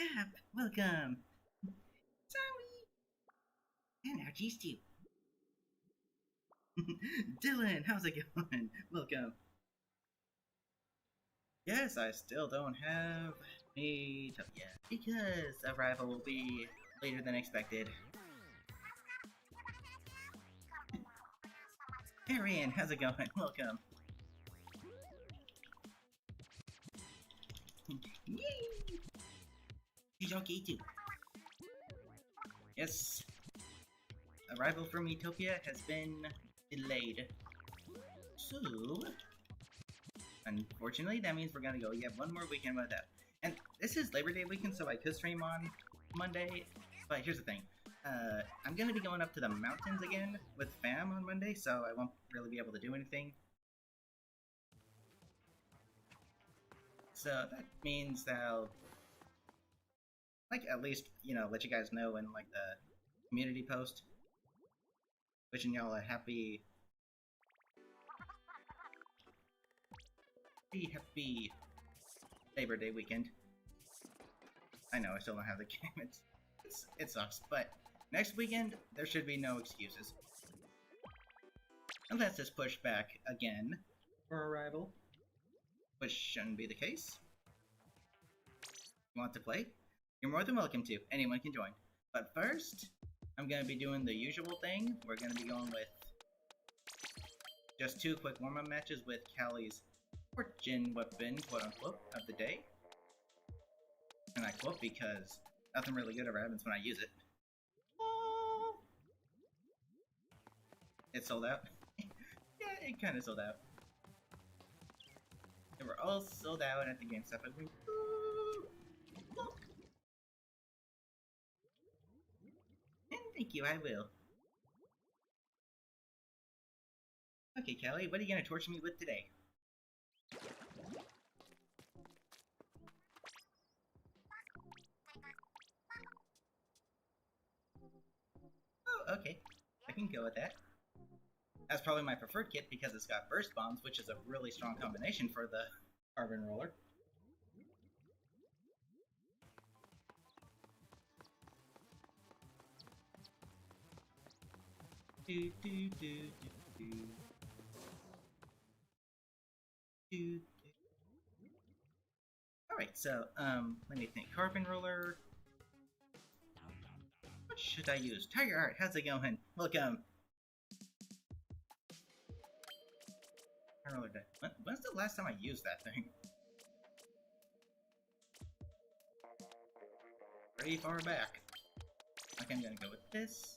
Ab, welcome. Sorry. And now G's too. Dylan, how's it going? Welcome. Yes, I still don't have Miitopia because arrival will be later than expected. Arian, how's it going? Welcome. Yay! He's okay too. Yes. Arrival from Miitopia has been delayed. So, unfortunately, that means we're gonna go yet one more weekend without that. And this is Labor Day weekend, so I could stream on Monday. But here's the thing. I'm gonna be going up to the mountains again with fam on Monday, so I won't really be able to do anything. So that means that I'll, like, at least, let you guys know in, like, the community post. Wishing y'all a happy Labor Day weekend. I know, I still don't have the game. It sucks, but next weekend, there should be no excuses. Unless it's pushed back again for arrival, which shouldn't be the case. You want to play? You're more than welcome to. Anyone can join. But first, I'm going to be doing the usual thing. We're going to be going with just 2 quick warm-up matches with Callie's fortune weapon, quote-unquote, of the day. And I quote because nothing really good ever happens when I use it. Oh! It sold out? Yeah, it kind of sold out. They were all sold out at the GameStop. And thank you, I will. Okay, Callie, what are you gonna torture me with today? Oh, okay. I can go with that. That's probably my preferred kit because it's got burst bombs, which is a really strong combination for the carbon roller. Alright, so, let me think. Carbon roller. What should I use? Tiger Art, how's it going? Welcome. Carbon roller deck. When's the last time I used that thing? Pretty far back. Okay, I'm gonna go with this.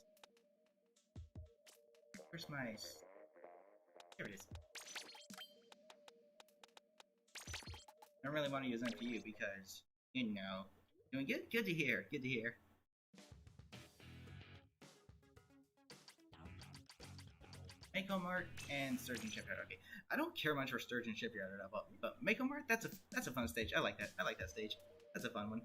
Where's my... There it is. I don't really want to use MPU because, doing good? Good to hear, good to hear. Mako Mart and Sturgeon Shipyard. Okay, I don't care much for Sturgeon Shipyard at all, but Mako Mart, that's a fun stage. I like that. I like that stage. That's a fun one.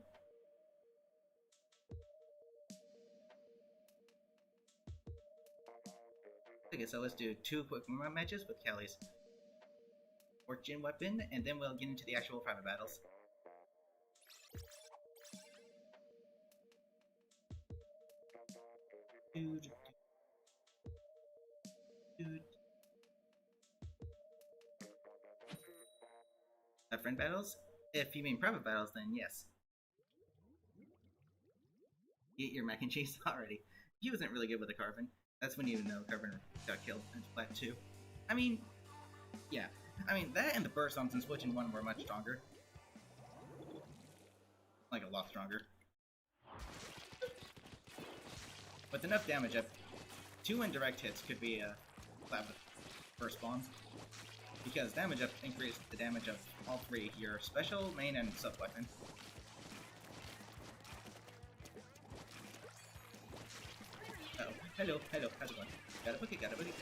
Okay, so let's do 2 quick matches with Callie's fortune weapon, and then we'll get into the actual private battles. Friend battles? If you mean private battles, then yes. Eat your mac and cheese already. He wasn't really good with the carbon. That's when you know carbon got killed in Splatoon 2. I mean, yeah. I mean, that and the burst bombs in Splatoon 1 were much stronger. Like, a lot stronger. With enough damage up, 2 indirect hits could be a slap with burst bombs. Because damage up increased the damage of all 3, your special, main, and sub-weapon. Oh, hello, how's it going? Got a bucket, got a bucket.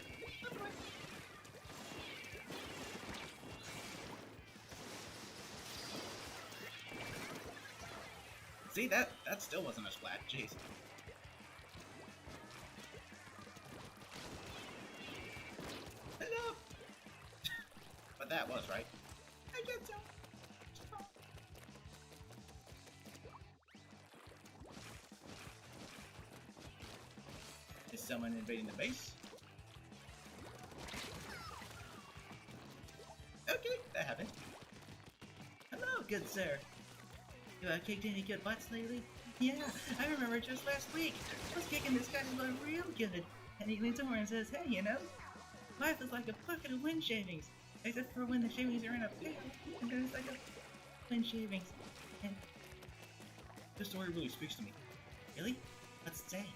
See, that still wasn't a splat, jeez. Hello! But that was, right? I get so. someone invading the base. Okay, that happened. Hello, good sir. You kicked any good butts lately? Yeah, I remember just last week. I was kicking this guy's butt real good. And he leans over and says, hey, you know, life is like a bucket of wind shavings. Except for when the shavings are in a pail, and then it's like a wind shavings. And this story really speaks to me. Really? What's it say?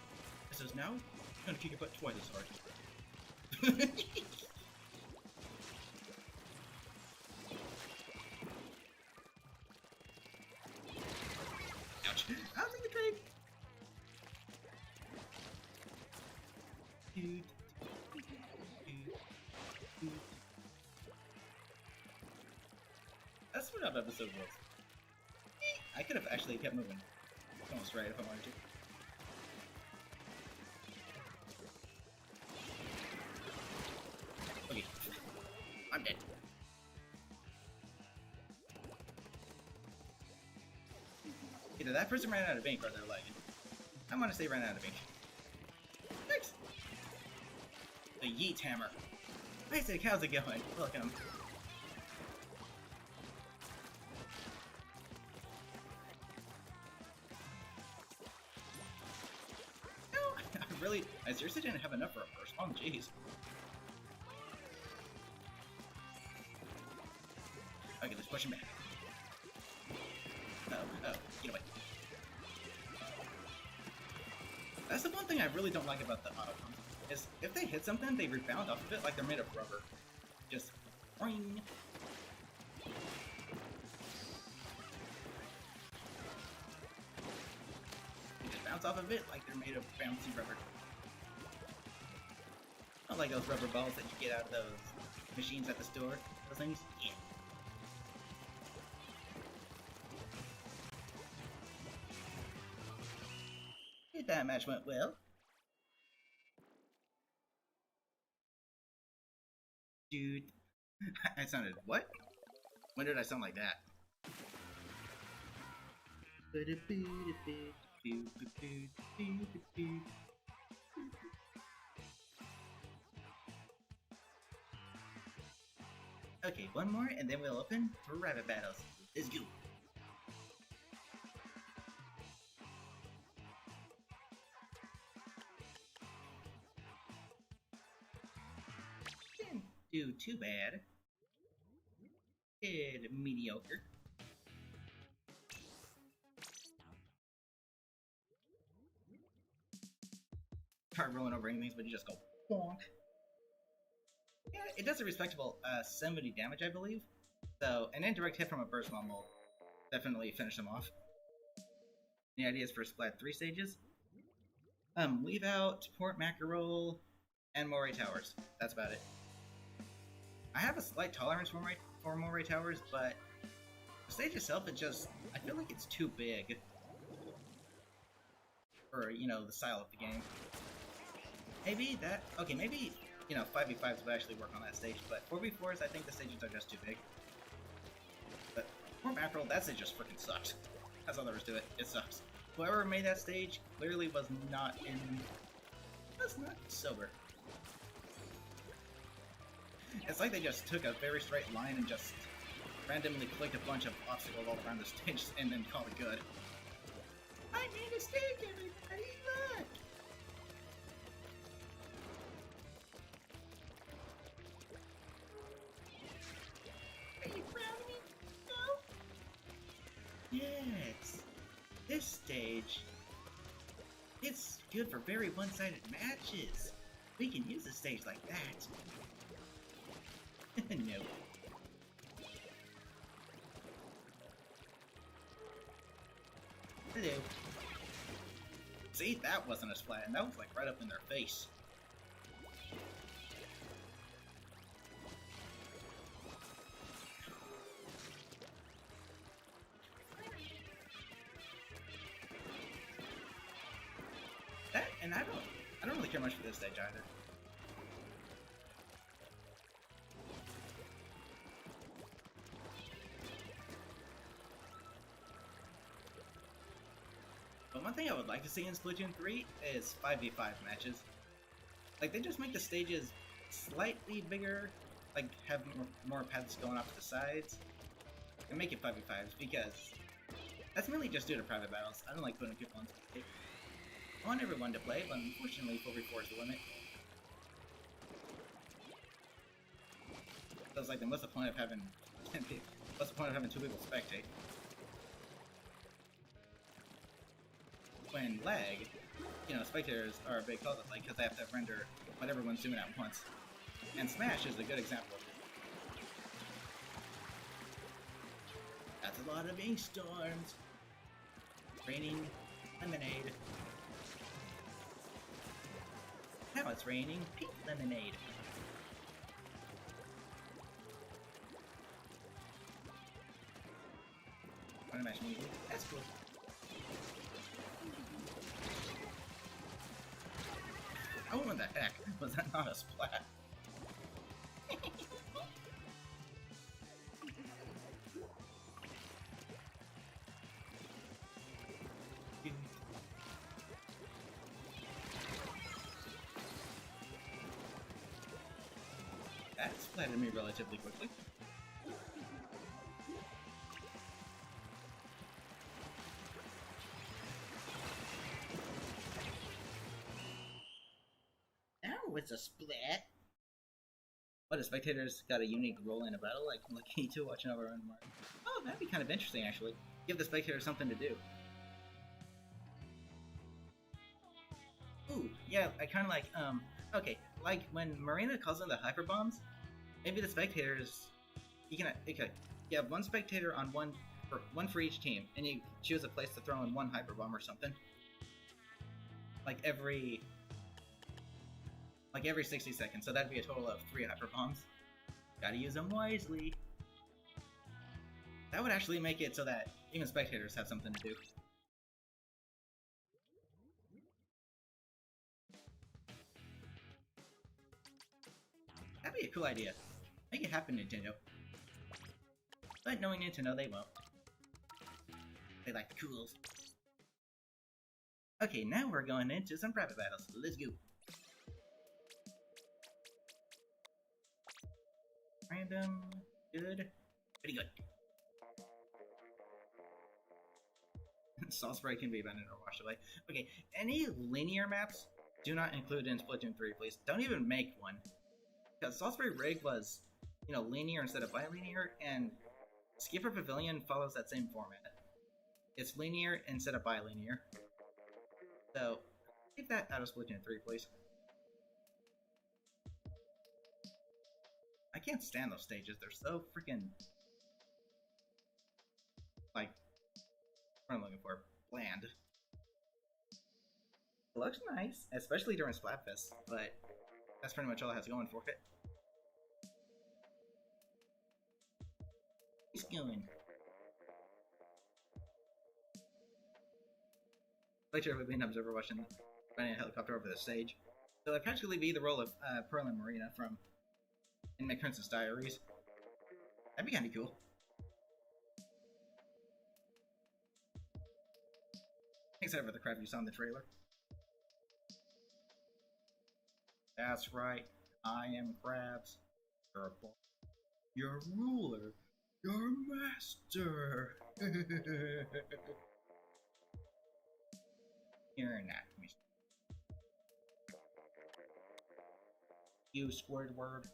It says, now, I'm gonna kick your butt twice as hard. Ouch. I'll take the trade. Dude. That's what that episode was. I could have actually kept moving. Almost right if I wanted to. Okay. I'm dead. Either that person ran out of ink or they're lagging. I'm gonna say ran out of ink. Thanks! The Yeet Hammer. Isaac, how's it going? Welcome. Really, I seriously didn't have enough for a first one, jeez. Okay, let's push him back. Oh, get away. That's the one thing I really don't like about the auto pumps, is if they hit something, they rebound off of it like they're made of rubber. Just ring. They just bounce off of it like they're made of bouncy rubber. Not like those rubber balls that you get out of those machines at the store. Those things? Yeah. That match went well. Dude. I sounded what? When did I sound like that? Okay, one more and then we'll open for rabbit battles. Let's go. Didn't do too bad. Did mediocre. Hard rolling over anything, but you just go bonk. Yeah, it does a respectable 70 damage, I believe. So, an indirect hit from a burst bomb will definitely finish them off. The idea is for Splat 3 stages. Leave out, port mackerel, and Moray Towers. That's about it. I have a slight tolerance for Moray Towers, but the stage itself, I feel like it's too big for, you know, the style of the game. Maybe, 5v5s would actually work on that stage, but 4v4s, I think the stages are just too big. But Port Mackerel, that stage just freaking sucks. That's all there is to it. It sucks. Whoever made that stage clearly was not sober. It's like they just took a very straight line and just randomly clicked a bunch of obstacles all around the stage and then called it good. I made a stage, everybody, look! Are you proud of me? No? Yes. This stage, it's good for very one-sided matches. We can use a stage like that. No. Hello. See, that wasn't a splat, and that was like right up in their face. That, and I don't really care much for this stage either. But one thing I would like to see in Splatoon 3 is 5v5 matches. Like, they just make the stages slightly bigger, like, have more paths going off to the sides, and make it 5v5s, because that's mainly just due to private battles. I don't like putting people on stage. I want everyone to play, but unfortunately 4v4 is the limit. So it's like, then what's the point of having two people spectate? When lag, you know, spectators are a big culprit, like, because they have to render what everyone's doing at once. And Smash is a good example of it. That's a lot of ink storms. Raining lemonade. Now it's raining pink lemonade. Wanna match me? That's cool. Oh, what the heck? Was that not a splat? That splatted me relatively quickly. Now it's a splat. What, the spectators got a unique role in a battle, like looking to watching over our own mark? Oh, that'd be kind of interesting, actually. Give the spectators something to do. Ooh, yeah, I kind of like, okay, like when Marina calls in the hyper bombs, maybe the spectators, you have one spectator on one for each team, and you choose a place to throw in one hyper bomb or something. Like every 60 seconds, so that'd be a total of 3 hyper bombs. Gotta use them wisely. That would actually make it so that even spectators have something to do. That'd be a cool idea. Make it happen, Nintendo. But knowing Nintendo, they won't. They like the cools. Okay, now we're going into some private battles. Let's go. Random. Good. Pretty good. Salt spray can be abandoned or washed away. Okay, any linear maps do not include in Splatoon 3, please. Don't even make one. Because Salt Spray Rig was, you know, linear instead of bilinear, and Skipper Pavilion follows that same format. It's linear instead of bilinear. So, take that out of Splatoon 3, please. I can't stand those stages. They're so freaking, like, what I'm looking for, bland. It looks nice, especially during Splatfest, but that's pretty much all it has going for it. He's going. Later, would be an observer watching running a helicopter over the stage. So I'd practically be the role of Pearl and Marina from in McPrince's Diaries. That'd be kind of cool. Except for the crap you saw in the trailer. That's right. I am Krabs. You're a boss. Your ruler. Your master. You're not. You Squidward.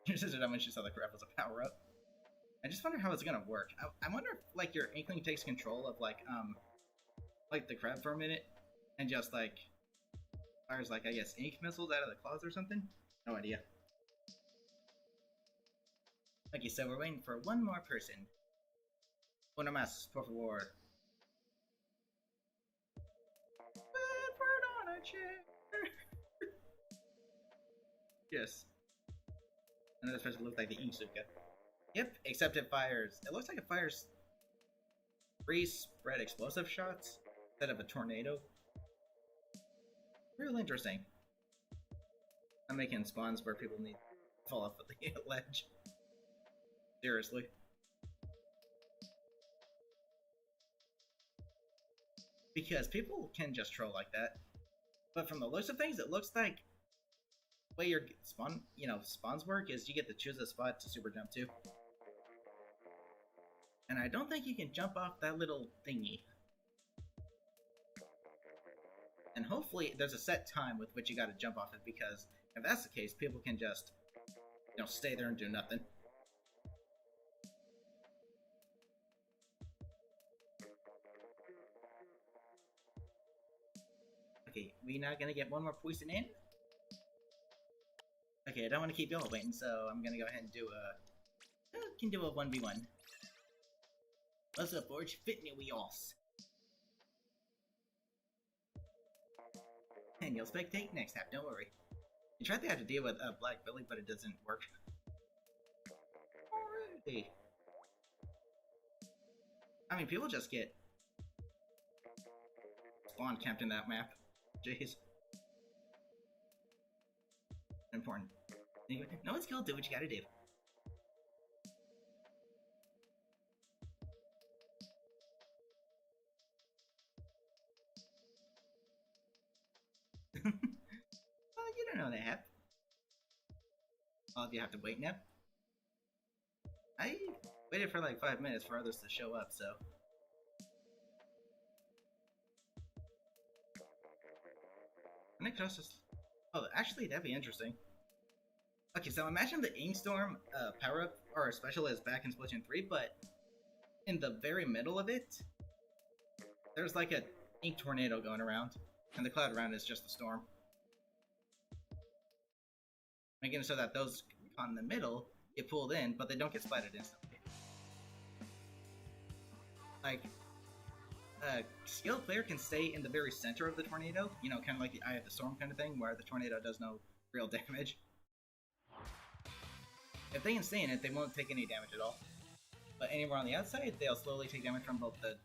Your sister told me she saw the crab as a power-up. I just wonder how it's gonna work. I wonder if, like, your Inkling takes control of, like the crab for a minute, and just, like, fires, like, I guess, ink missiles out of the claws or something? No idea. Okay, so we're waiting for one more person. Una más, por favor. Edward on a chair. Yes. And this person looks like the Inksuka. Yep, except it fires. It looks like it fires 3 spread explosive shots instead of a tornado. Real interesting. I'm making spawns where people need to fall off the ledge. Seriously. Be because people can just troll like that. But from the looks of things, it looks like the way your spawns work is you get to choose a spot to super jump to. And I don't think you can jump off that little thingy. And hopefully there's a set time with which you gotta jump off it, because if that's the case, people can just, stay there and do nothing. Okay, we now gonna get one more poison in. Okay, I don't want to keep y'all waiting, so I'm gonna go ahead and do a 1v1. What's up, Forge? Fit me we all. And you'll spectate next time, don't worry. You tried to have to deal with Black Billy, but it doesn't work. Alrighty. I mean, people just get spawn camped in that map. Jeez. Important. No one's killed, do what you gotta do. Well, you don't know that happened. All of you have to wait now. I waited for like 5 minutes for others to show up, so. And it costs us. Oh, actually, that'd be interesting. Okay, so imagine the Inkstorm power-up or special is back in Splatoon 3, but in the very middle of it, there's like a ink tornado going around, and the cloud around is just the storm. Making it so that those caught in the middle get pulled in, but they don't get splatted instantly. Like, a skilled player can stay in the very center of the tornado, kind of like the Eye of the Storm kind of thing, where the tornado does no real damage. If they can stay in it, they won't take any damage at all. But anywhere on the outside, they'll slowly take damage from both the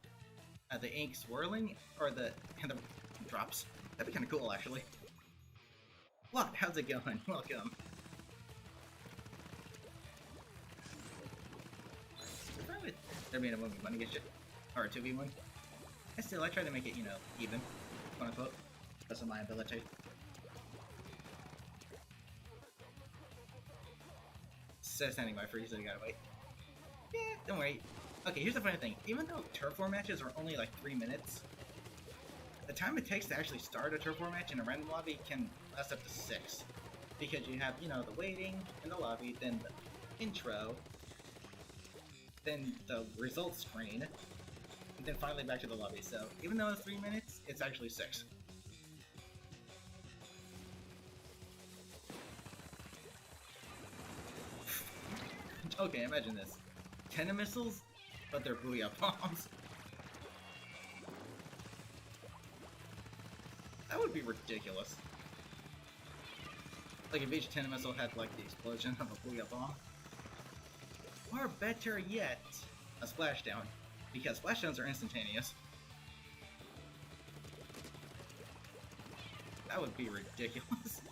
ink swirling or the drops. That'd be kind of cool, actually. What? How's it going? Welcome. There being a 1v1 against you, or a 2v1. I try to make it, even, quote unquote, because of my ability. Says standing by for you, so you gotta wait. Yeah, don't worry. Okay, here's the funny thing. Even though turf war matches are only like 3 minutes, the time it takes to actually start a turf war match in a random lobby can last up to 6. Because you have, the waiting in the lobby, then the intro, then the results screen, and then finally back to the lobby. So even though it's 3 minutes, it's actually 6. Okay, imagine this. 10 missiles, but they're booyah bombs. That would be ridiculous. Like if each 10 missile had like the explosion of a booyah bomb. Or better yet, a splashdown. Because splashdowns are instantaneous. That would be ridiculous.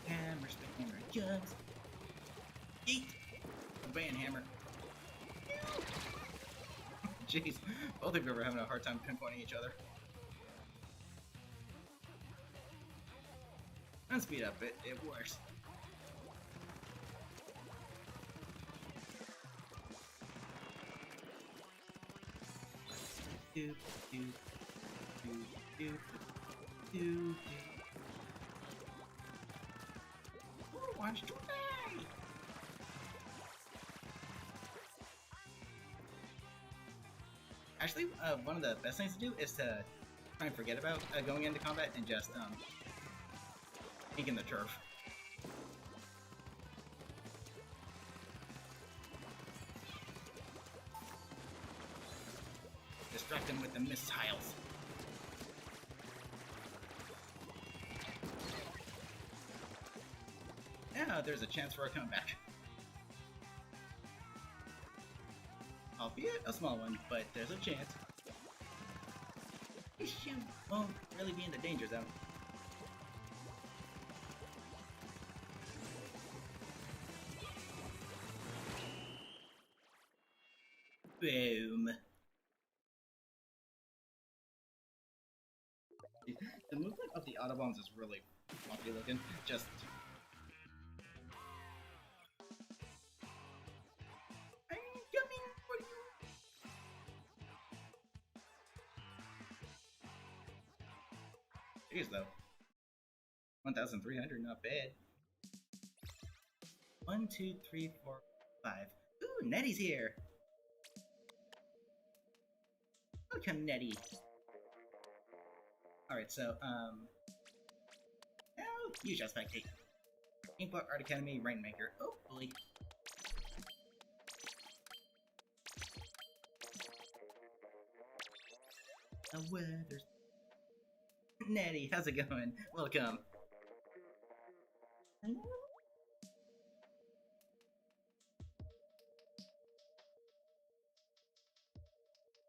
Hammer, spin hammer, guns. Eat a band hammer. Jeez, both of you are having a hard time pinpointing each other. And speed up, it works. Do do do do do do. Who wants to play? Actually, one of the best things to do is to try and forget about going into combat and just inking the turf. Distract them with the missiles. Yeah, there's a chance for a comeback. Albeit a small one, but there's a chance. At least you won't really be in the danger zone. Boom. The movement of the Autobombs is really funky looking. Just... I'm coming for you! Jeez, though. 1,300, not bad. 1, 2, 3, 4, 5. Ooh, Nettie's here! Welcome, Nettie! Alright, so, now you shall spectate. Inkpot Art Academy Rainmaker. Oh, boy. The weather's... Nettie, how's it going? Welcome. Hello?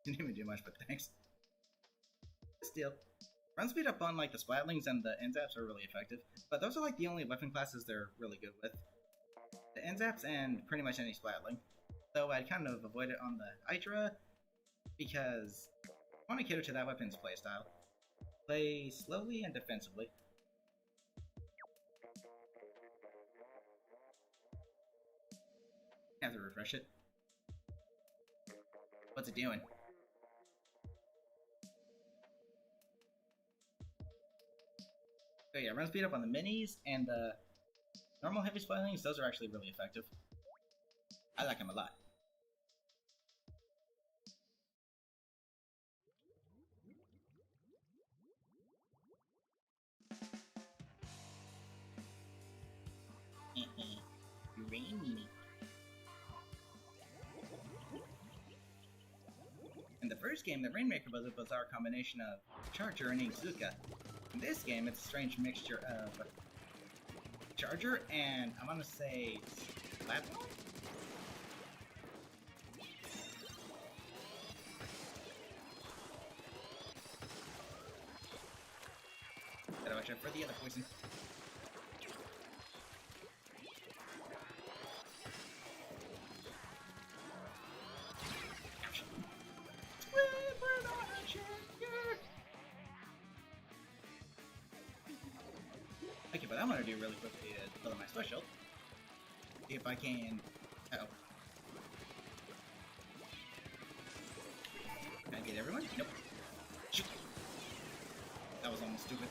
Didn't even do much, but thanks. Still. Run speed up on like the Splatlings and the N-Zaps are really effective, but those are like the only weapon classes they're really good with. The N-Zaps and pretty much any Splatling. Though I'd kind of avoid it on the Hydra, because I want to cater to that weapon's playstyle. Play slowly and defensively. Have to refresh it. What's it doing? So yeah, run speed up on the minis and the normal heavy Splatlings, those are actually really effective. I like them a lot. Rainy. In the first game, the Rainmaker was a bizarre combination of Charger and Inkzuka. In this game, it's a strange mixture of Charger and, I want to say, Splatbomb? Gotta watch out for the other poison. Okay, but I'm gonna do really quickly is fill up my special. See if I can. Uh oh. Can I get everyone? Nope. Shoot. That was almost stupid.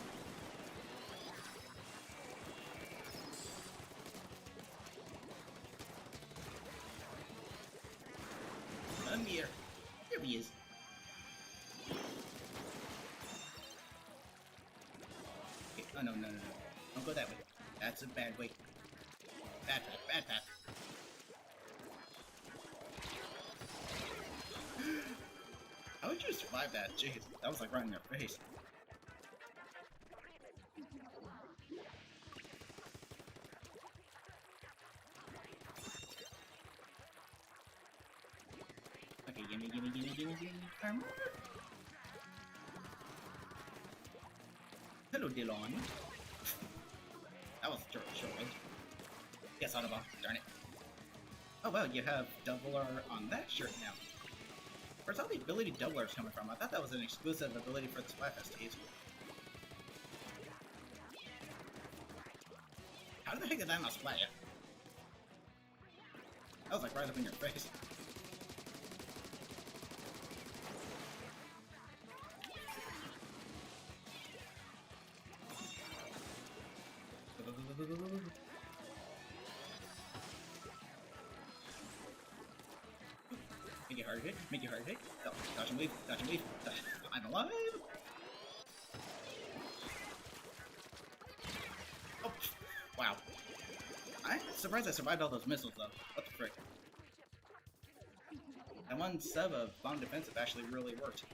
Come here. There he is. Okay. Oh no, no, no, no. Don't go that way. That's a bad way. Bad path, bad path. How would you survive that? Jeez, that was like right in your face. Okay, gimme. Armor. Hello, Dylan. That was short range. Yes, Autobomb. Darn it. Oh well, you have Doubler on that shirt now. Where's all the ability Doublers coming from? I thought that was an exclusive ability for the Splatfest to use. How the heck did that not splat you? That was like right up in your face. Make it hard hit, make it hard hit. Oh, dodge and leave, dodge and leave. I'm alive! Oh, wow. I'm surprised I survived all those missiles though. What the frick? That one sub of bomb defensive actually really worked.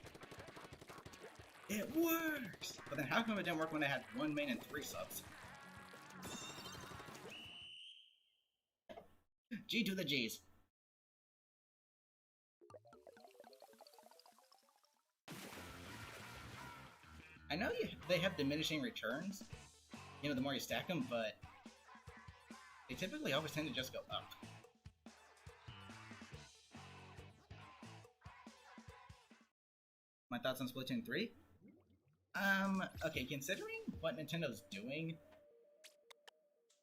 It works! But then how come it didn't work when I had 1 main and 3 subs? G to the G's. I know they have diminishing returns, you know, the more you stack them, but they typically always tend to just go up. My thoughts on Splatoon 3? Okay, considering what Nintendo's doing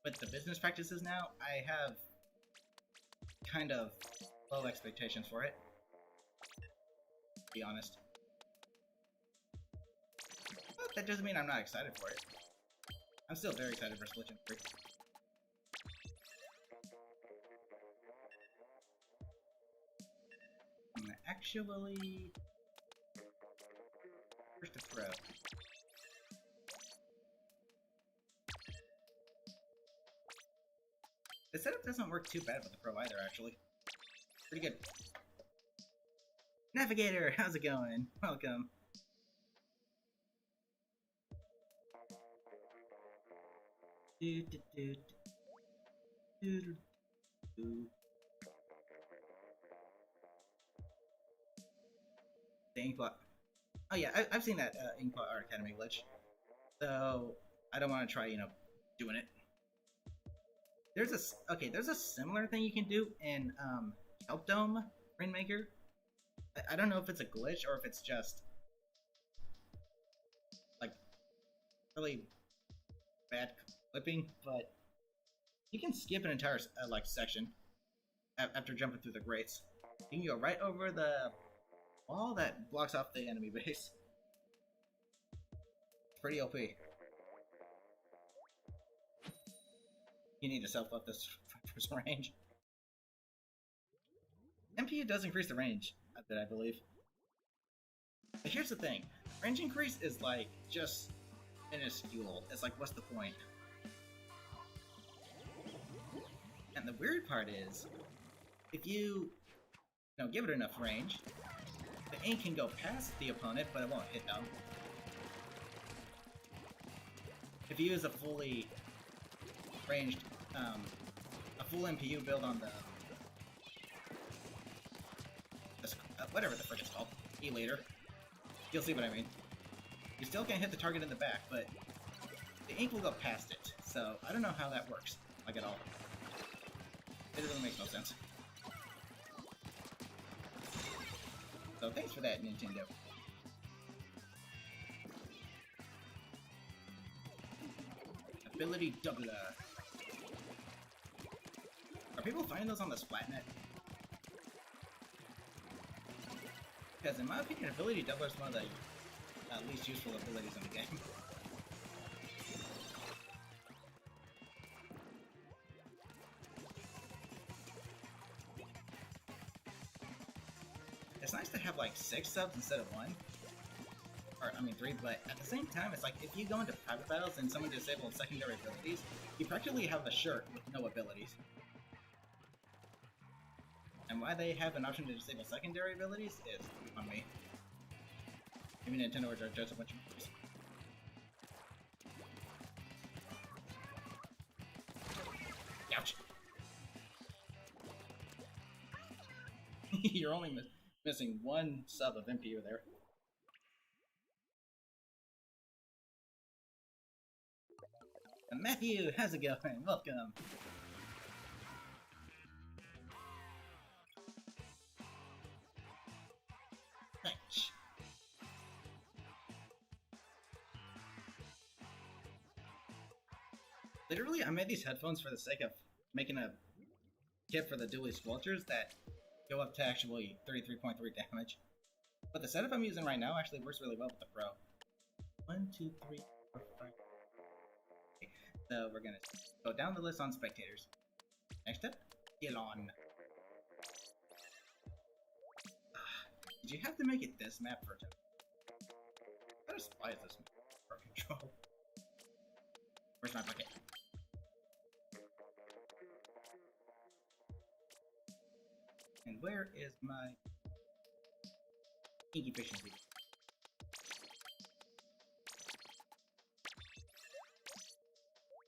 with the business practices now, I have kind of low expectations for it, to be honest. But that doesn't mean I'm not excited for it. I'm still very excited for Splatoon 3. Actually, where's the pro? The setup doesn't work too bad with the pro either, actually. Pretty good. Navigator, how's it going? Welcome. The Inkblot. Oh yeah, I've seen that Inkblot Art Academy glitch. So I don't want to try, doing it. There's a similar thing you can do in Kelp Dome Rainmaker. I don't know if it's a glitch or if it's just like really bad clipping, but you can skip an entire section after jumping through the grates. You can go right over the wall that blocks off the enemy base. It's pretty OP. You need to self-up this for range. MPU does increase the range, I believe. But here's the thing. Range increase is like just minuscule. It's like, what's the point? And the weird part is, if you give it enough range, the ink can go past the opponent, but it won't hit them. If you use a fully ranged, a full MPU build on the whatever the frick it's called, E-Later, you'll see what I mean. You still can't hit the target in the back, but the ink will go past it. So I don't know how that works, like at all. It really makes no sense. So thanks for that, Nintendo. Ability doubler. Are people finding those on the Splatnet? Because in my opinion, ability doubler is one of the least useful abilities in the game. It's nice to have like 6 subs instead of 1. Or, I mean 3, but at the same time, it's like if you go into private battles and someone disables secondary abilities, you practically have a shirt with no abilities. And why they have an option to disable secondary abilities is on me. Maybe Nintendo would judge a bunch of movies. Ouch! You're only missing 1 sub of MPU there. And Matthew, how's it going? Welcome! Thanks. Literally, I made these headphones for the sake of making a kit for the dually squelchers that go up to actually 33.3 damage. But the setup I'm using right now actually works really well with the Pro. 1, 2, 3, 4, 5. Okay. So we're gonna go down the list on spectators. Next up, Elon. Did you have to make it this map for it? How despise this map for control? Where's my bucket? And where is my ink efficiency?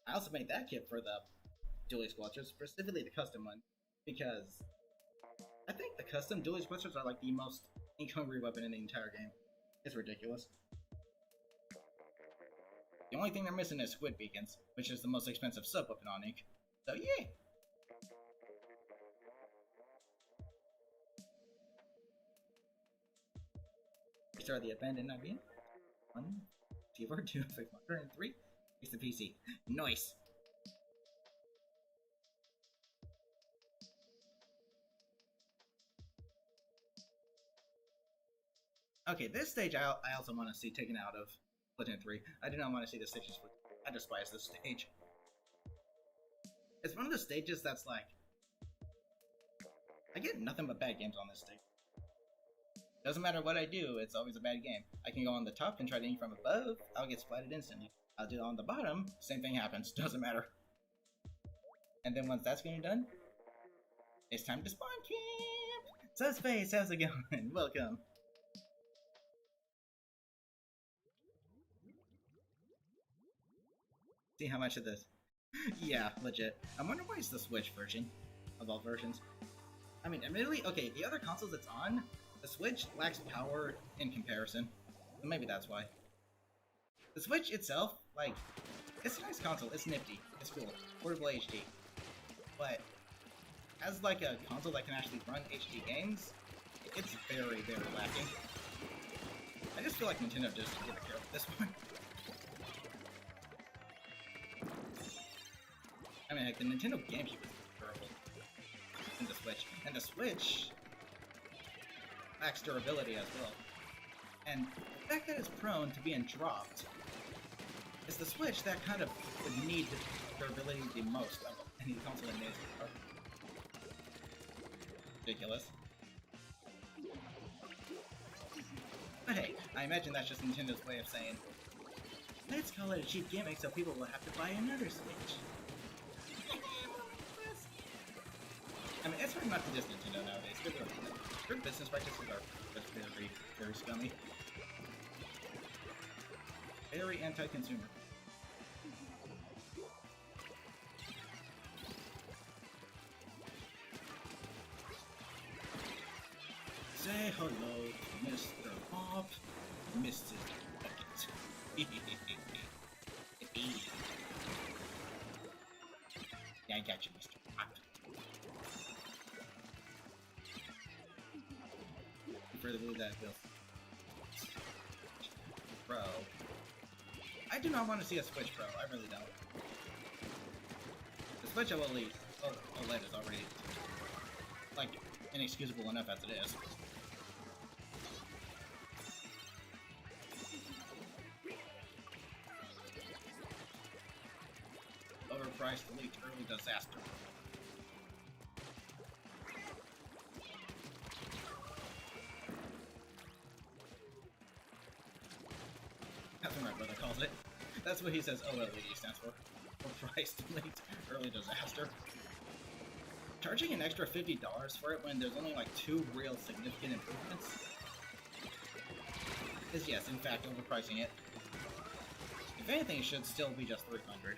I also made that kit for the dually squelchers, specifically the custom one, because I think the custom dually squelchers are like the most ink-hungry weapon in the entire game. It's ridiculous. The only thing they're missing is squid beacons, which is the most expensive sub-weapon on ink. So yay! Restart the abandoned IBM. 1, 2, 4, 2, 6, 1, and 3. Fix the PC. Nice! Okay, this stage I also want to see taken out of Splatoon 3. I do not want to see the stages. I despise this stage. It's one of the stages that's like... I get nothing but bad games on this stage. Doesn't matter what I do, it's always a bad game. I can go on the top and try to aim from above, I'll get splatted instantly. I'll do it on the bottom, same thing happens, doesn't matter. And then once that's getting done, it's time to spawn camp! So Space, how's it going? Welcome. See how much of this? Yeah, legit. I wonder why it's the Switch version of all versions. I mean, admittedly, okay, the other consoles it's on, the Switch lacks power in comparison. So maybe that's why. The Switch itself, like, it's a nice console, it's nifty, it's cool, portable HD. But, as like a console that can actually run HD games, it's very, very lacking. I just feel like Nintendo just didn't care with this one. I mean, like, the Nintendo GameCube is durable in the Switch, and the Switch lacks durability as well. And the fact that it's prone to being dropped is the Switch that kind of would need durability the most of any console that needs it. Ridiculous. But hey, I imagine that's just Nintendo's way of saying, let's call it a cheap gimmick so people will have to buy another Switch. I mean, it's hard not to diss Nintendo nowadays. Their business practices are just very, very scummy. Very anti-consumer. Say hello to Mr. Pop, Mrs. Bucket. Yeah, I got you, Mr. Pop. Further believe that feels Pro. I do not want to see a Switch Pro. I really don't. The Switch OLED is already like inexcusable enough as it is. Overpriced, leaked, early disaster. That's what my brother calls it. That's what he says OLED stands for. Overpriced, leaked, early disaster. Charging an extra $50 for it when there's only like 2 real significant improvements is, yes, in fact, overpricing it. If anything, it should still be just $300.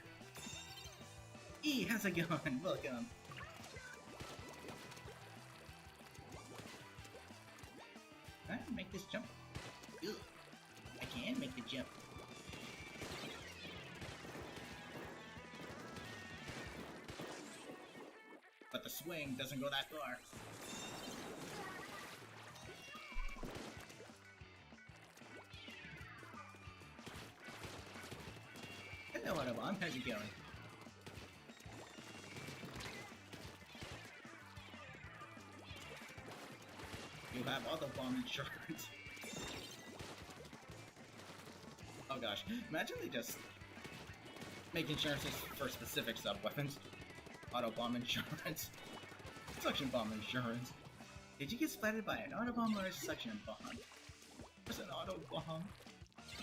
How's it going? Welcome. Can I make this jump? Ugh. I can make the jump. But the swing doesn't go that far. Hello, Autobahn. How's it going? You have Autobahn insurance. Oh gosh, imagine they just make insurances for specific sub-weapons. Autobomb insurance. Suction bomb insurance. Did you get splatted by an autobomb or a suction bomb? What's an autobomb?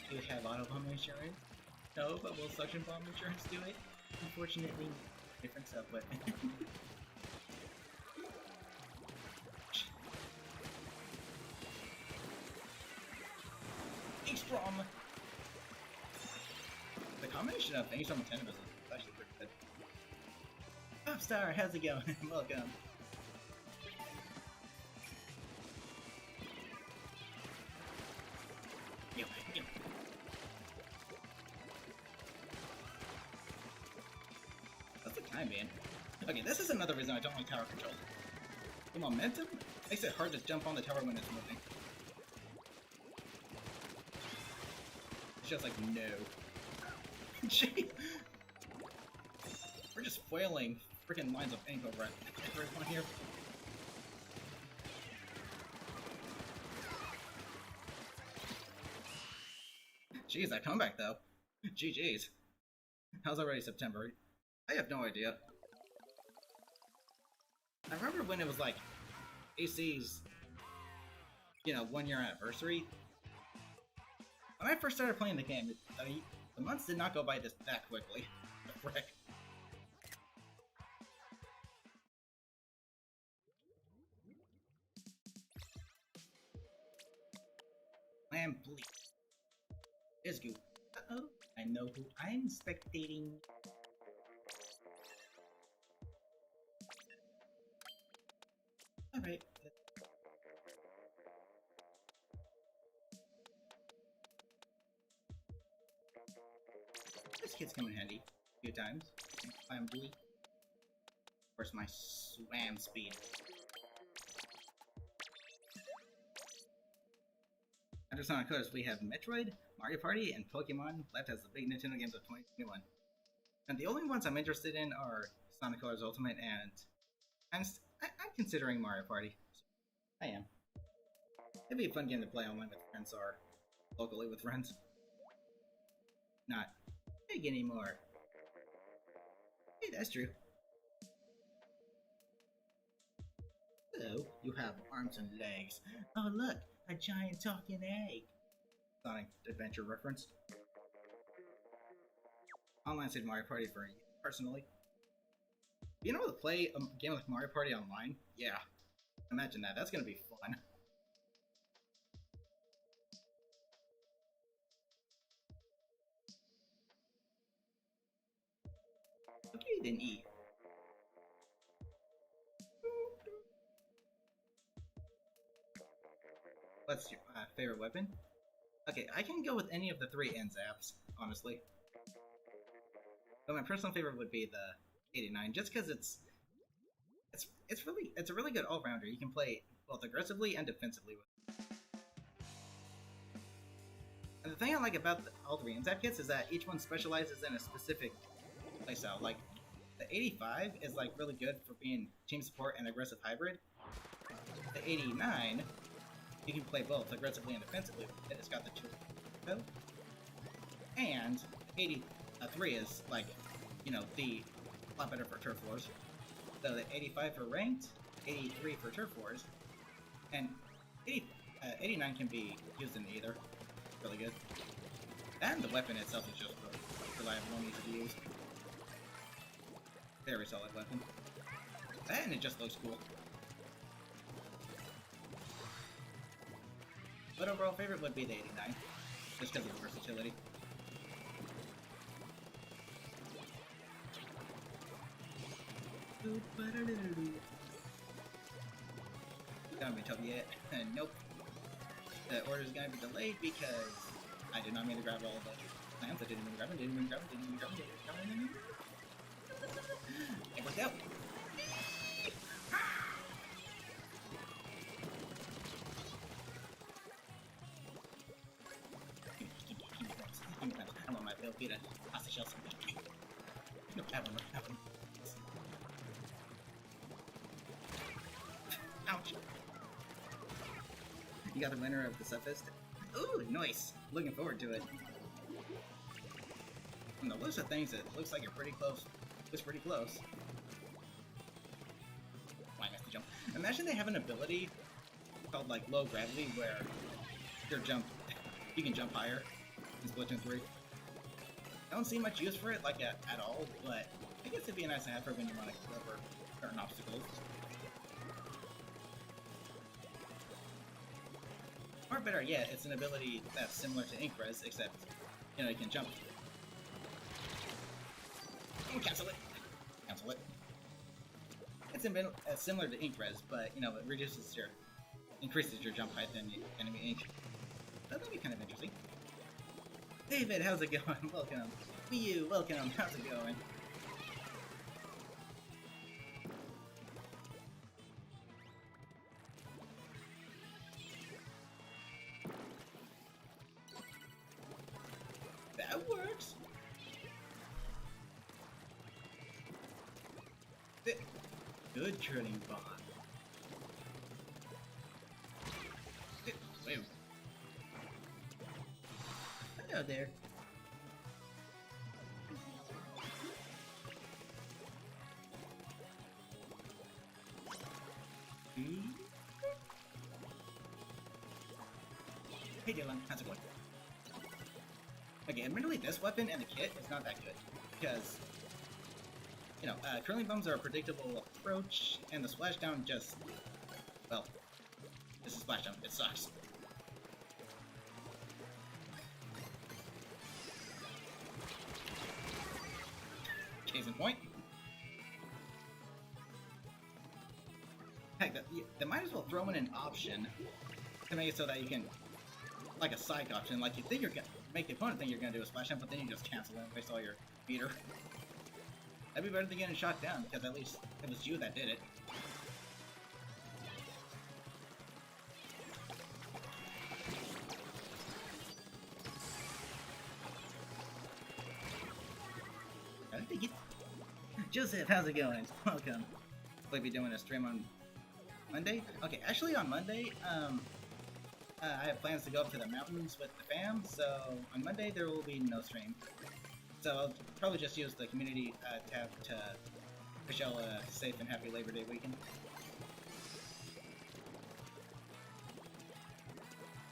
Do you have autobomb insurance? No, but will suction bomb insurance do it? Unfortunately, different sub-weapon. From the combination of things from Nintendo is actually pretty good. Popstar, how's it going? Welcome. Yo. That's the time, man. Okay, this is another reason I don't like tower control. The momentum makes it hard to jump on the tower when it's moving. just like, no. Gee. We're just foiling freaking lines of ink over at everyone here. Jeez, that comeback though. GG's. How's already September? I have no idea. I remember when it was like AC's, you know, 1 year anniversary. When I first started playing the game, the months did not go by that quickly. Frick. Lamb bleak. Isgoo. Uh-oh. I know who I'm spectating. Alright. This kid's come in handy a few times. I'm bleak. Of course, my swam speed. After Sonic Colors, we have Metroid, Mario Party, and Pokemon left as the big Nintendo games of 2021. And the only ones I'm interested in are Sonic Colors Ultimate and I'm considering Mario Party. I am. It'd be a fun game to play online with friends or locally with friends. Not big anymore. Hey, that's true. So, you have arms and legs. Oh look, a giant talking egg. Sonic Adventure reference. Online saved Mario Party for you, personally. You know, to play a game like Mario Party online? Yeah. Imagine that. That's gonna be fun. Okay, then E. What's your favorite weapon? Okay, I can go with any of the 3 N-Zaps, honestly. But my personal favorite would be the 89, just because it's a really good all-rounder. You can play both aggressively and defensively with it. And the thing I like about all 3 N-Zap kits is that each one specializes in a specific playstyle. Like, the 85 is like really good for being team support and aggressive hybrid. The 89, you can play both aggressively and defensively. It's got the 2. And 83 is like, you know, a lot better for turf wars. So the 85 for ranked, 83 for turf wars, and 89 can be used in either. Really good. And the weapon itself is just really reliable and easy to use. Very solid weapon. And it just looks cool. But overall favorite would be the 89, just because of the versatility. Got Miitopia yet? Nope. The order's gonna be delayed because I did not mean to grab all of the plants. I didn't mean to grab them, didn't mean to grab them, didn't mean to grab them, didn't mean to grab them. It worked out. I want my Bill Peter. Pasta shells. Nope, have one. Ouch. You got the winner of the Subfist? Ooh, nice. Looking forward to it. From the list of things, it looks like you're pretty close. It's pretty close. Why I missed the jump? Imagine they have an ability called like low gravity where you can jump higher in Splatoon 3. I don't see much use for it like at all, but I guess it'd be a nice to have for when you want to go over certain obstacles. Or better yet, it's an ability that's similar to Inkrez, except, you know, you can jump. Cancel it! Cancel it. It's similar to Inkrez, but, you know, it increases your jump height than the enemy ink. That'd be kind of interesting. David, how's it going? Welcome. Miu, welcome. How's it going? works? Good curling bomb. Wait. Hello there. Hey Dylan, how's it going? Okay, admittedly this weapon and the kit is not that good, because, you know, curling bombs are a predictable approach, and the splashdown just, well, this is splashdown, it sucks. Case in point. Heck, they might as well throw in an option to make it so that you can, like a psych option, like you think you're gonna make the opponent think you're gonna do a splashdown, but then you just cancel it and waste all your meter. That'd be better than getting shot down, because at least it was you that did it. I think it. Joseph, how's it going? Welcome. We'll be doing a stream on Monday? Okay, actually on Monday, I have plans to go up to the mountains with the fam, so on Monday there will be no stream. So I'll probably just use the community tab to wish y'all a safe and happy Labor Day weekend.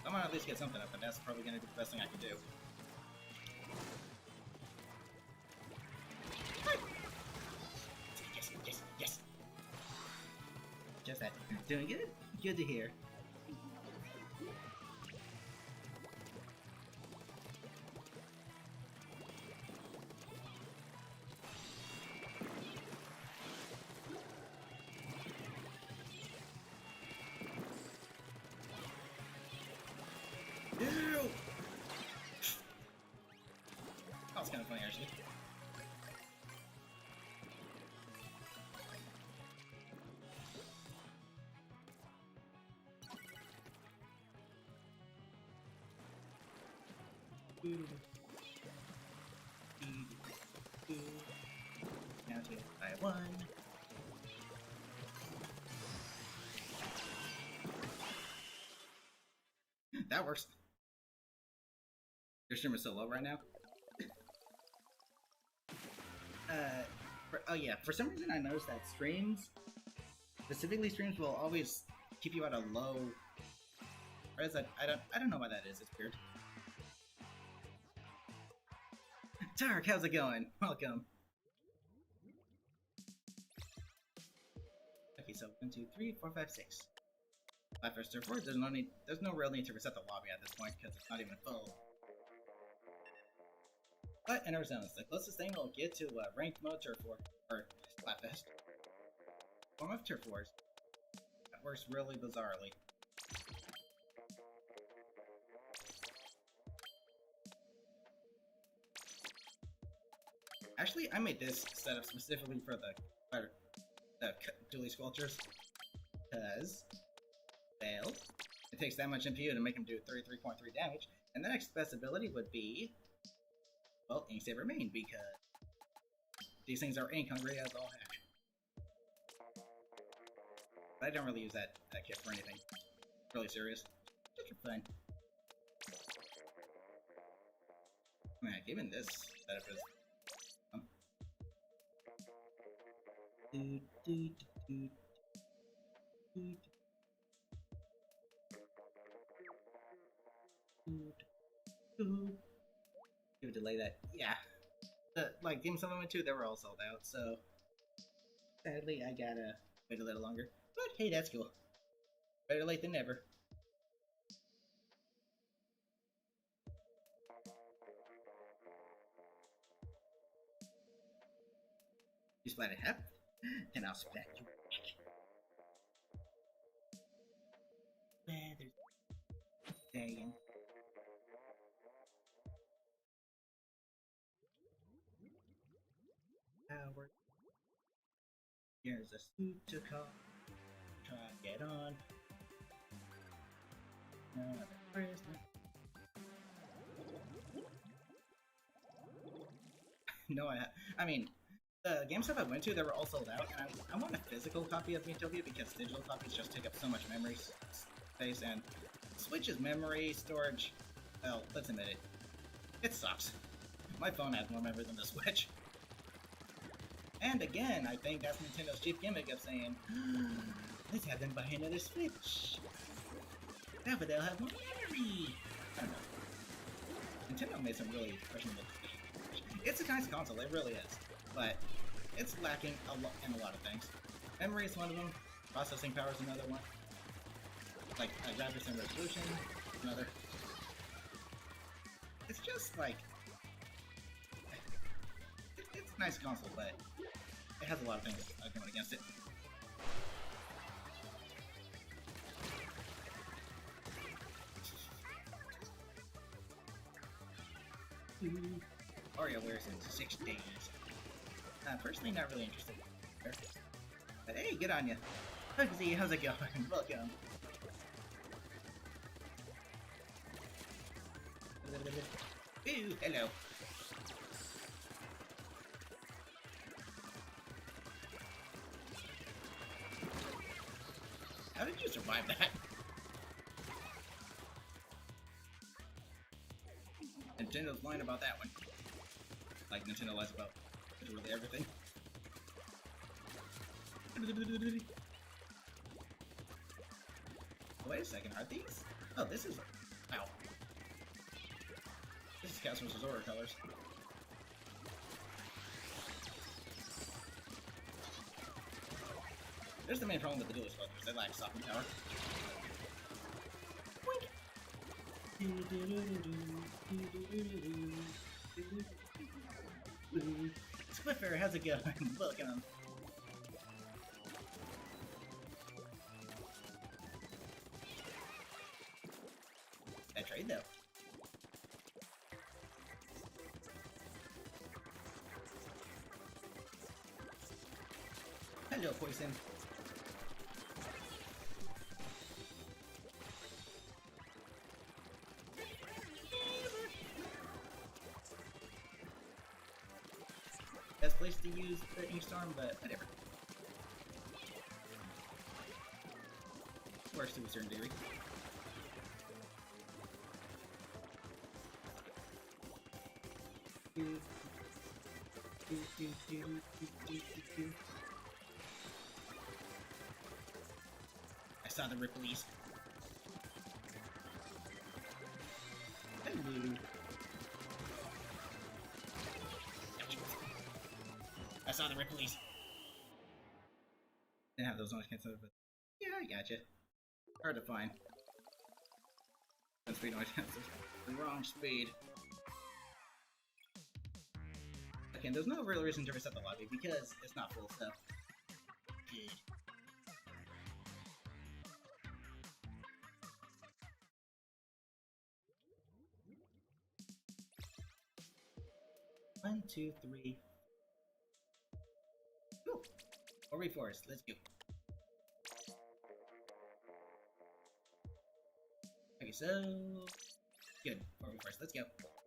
I'm gonna at least get something up, and that's probably gonna be the best thing I can do. Yes, yes, yes. Just that. Doing good? Good to hear. That was kind of funny, actually. Now to by one. That works. Your stream is so low right now. Oh yeah, for some reason I noticed that streams, specifically streams, will always keep you at a low. Or is that, I don't know why that is. It's weird. Tark, how's it going? Welcome. Okay, so 1, 2, 3, 4, 5, 6. 5 first or 4. There's no real need to reset the lobby at this point because it's not even full. But in Arizona, the closest thing we'll get to ranked mode Turf War, or Splatfest. Form of Turf Wars. That works really bizarrely. Actually, I made this setup specifically for the dually sculptures, because, well, it takes that much MPU to make them do 33.3 damage, and the next best ability would be, well, Ink Saber main, because these things are ink hungry as all heck. But I don't really use that kit for anything really serious. Just for fun. Man, even this setup is. Give a delay that, yeah. Like games I went to, they were all sold out, so sadly I gotta wait a little longer. But hey, that's cool. Better late than never. You splat it up, and I'll splat you back. There's dang. Power. Here's a suit to call. Try and get on. Another prisoner. No, I mean, the GameStop I went to, they were all sold out, and I want a physical copy of Miitopia because digital copies just take up so much memory space, and Switch's memory storage, well, let's admit it, it sucks. My phone has more memory than the Switch. And again, I think that's Nintendo's chief gimmick of saying, let's have them buy another Switch. That way they'll have more memory. I don't know. Nintendo made some really questionable decisions. It's a nice console, it really is. But it's lacking in a lot of things. Memory is one of them. Processing power is another one. Like graphics and resolution, another. It's just like it's a nice console, but it has a lot of things going against it. Oreo wears in 6 days. Personally, not really interested. But hey, good on ya. Hugsy, how's it going? Welcome. Ooh, hello. How did you survive that? Nintendo's lying about that one. Like Nintendo lies about literally everything. Wait a second, are these? Oh, this is... Ow. This is Castle Resort colors. There's the main problem with the duelist colors, they lack stopping power. Squiffer, how's it going? Welcome. That trade though. Hello, Poison. Best place to use the Storm, but whatever. Works to a certain degree. I saw the Ripley's. Hello. I saw the Ripley's. Didn't have those noise cancelled, but yeah, I gotcha. Hard to find. Speed noise cancels. The wrong speed. Okay, there's no real reason to reset the lobby because it's not full, so good. One, two, three. Cool. Or reforest. Let's go. Okay, so good. Or reforest. Let's go.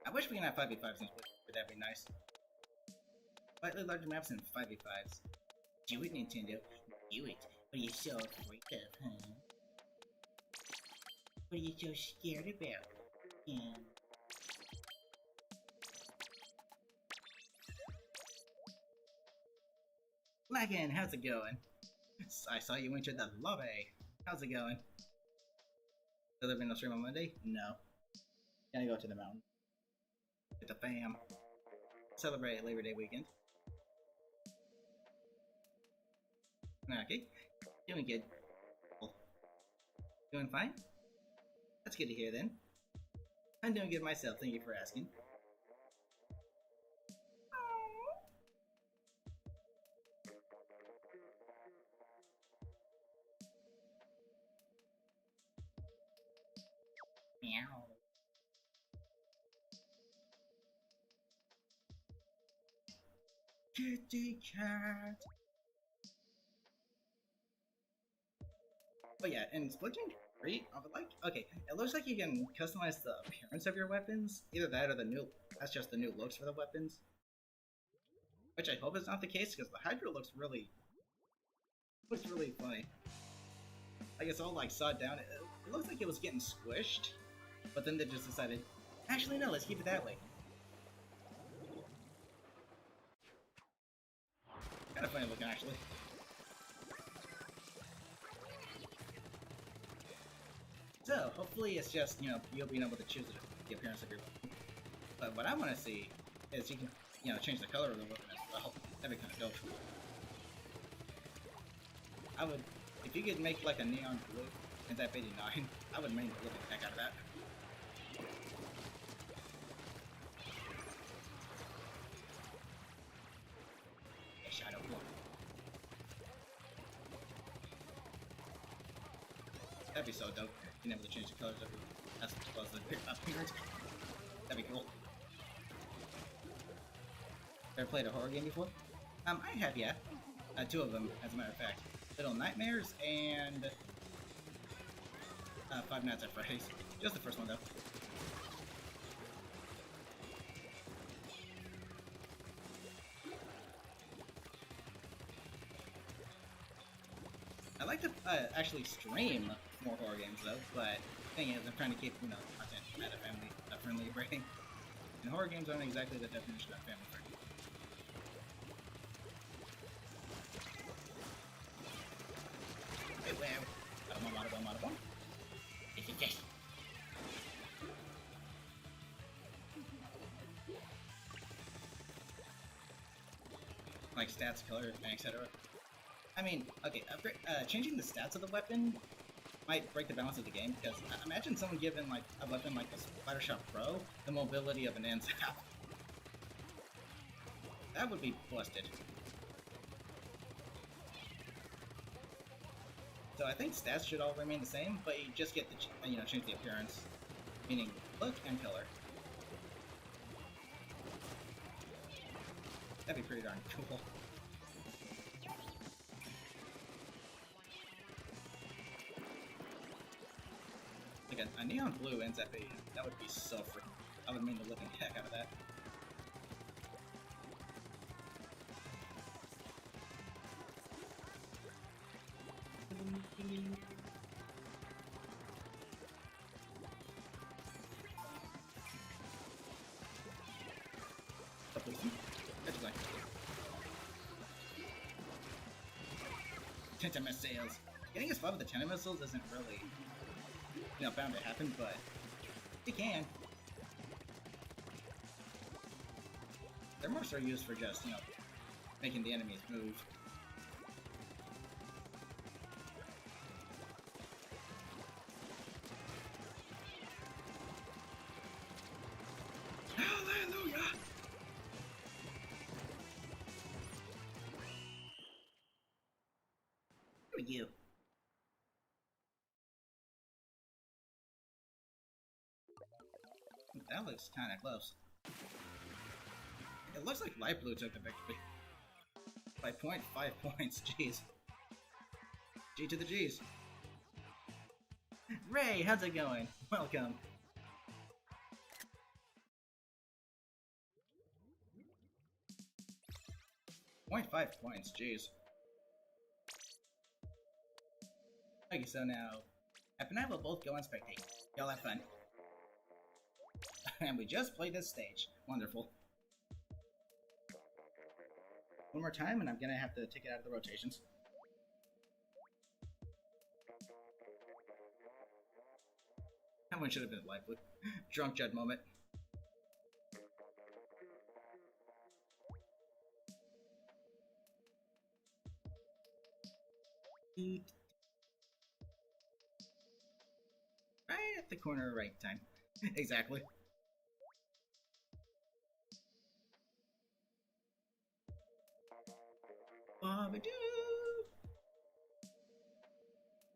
I wish we can have 5v5s in Splatoon. That'd be nice. Slightly larger maps and 5v5s. Do it, Nintendo. Do it. What are you so afraid of, huh? What are you so scared about? Yeah. Laggin, how's it going? I saw you entered the lobby. How's it going? Has there been no stream on Monday? No. Gotta go to the mountain. With the fam. Celebrate Labor Day weekend. Okay. Doing good. Cool. Doing fine? That's good to hear then. I'm doing good myself, thank you for asking. Meow. Kitty cat. Oh yeah, in Splatoon 3, I would like. Okay, it looks like you can customize the appearance of your weapons. Either that or the new. That's just the new looks for the weapons. Which I hope is not the case, because the Hydra looks really funny. Like it's all like sawed down. It looks like it was getting squished, but then they just decided, actually no, let's keep it that way. Kind of funny looking, actually. So hopefully it's just you being able to choose the appearance of your weapon. But what I want to see is you can change the color of the weapon as well. That'd be kind of dope. I would, if you could make like a neon blue in that 89, I would main the living heck out of that. A shadow blue. That'd be so dope. Being able to change the colors of your, as well as the appearance. That'd be cool. Ever played a horror game before? I have, yeah. 2 of them, as a matter of fact. Little Nightmares and Five Nights at Freddy's. Just the first one, though. I like to actually stream more horror games, though, but the thing is, I'm trying to keep, content at a friendly rating. And horror games aren't exactly the definition of family friendly. Hey, wow. Out of one. Yes. Like stats, color, etc. I mean, okay, changing the stats of the weapon might break the balance of the game, because imagine someone giving like a weapon like a Splattershot Pro the mobility of an NZAP. That would be busted. So I think stats should all remain the same, but you just get to change the appearance, meaning look and color. That'd be pretty darn cool. Like a neon blue ends up being, that would be so freaking. I would mean the living heck out of that. Tenta missiles. Getting a spot with the Tenta missiles isn't really, bound to happen, but it can. They're more so used for just, making the enemies move. Hallelujah! Who are you? That looks kinda close. It looks like Light Blue took the victory. By 0.5 points, jeez. G to the G's. Ray, how's it going? Welcome. .5 points, jeez. Okay, so now, Epp and I will both go and spectate. Y'all have fun. And we just played this stage. Wonderful. One more time, and I'm gonna have to take it out of the rotations. That one should have been lively. Drunk Judd moment. Right at the corner, right time. Exactly. Bob-a-doo!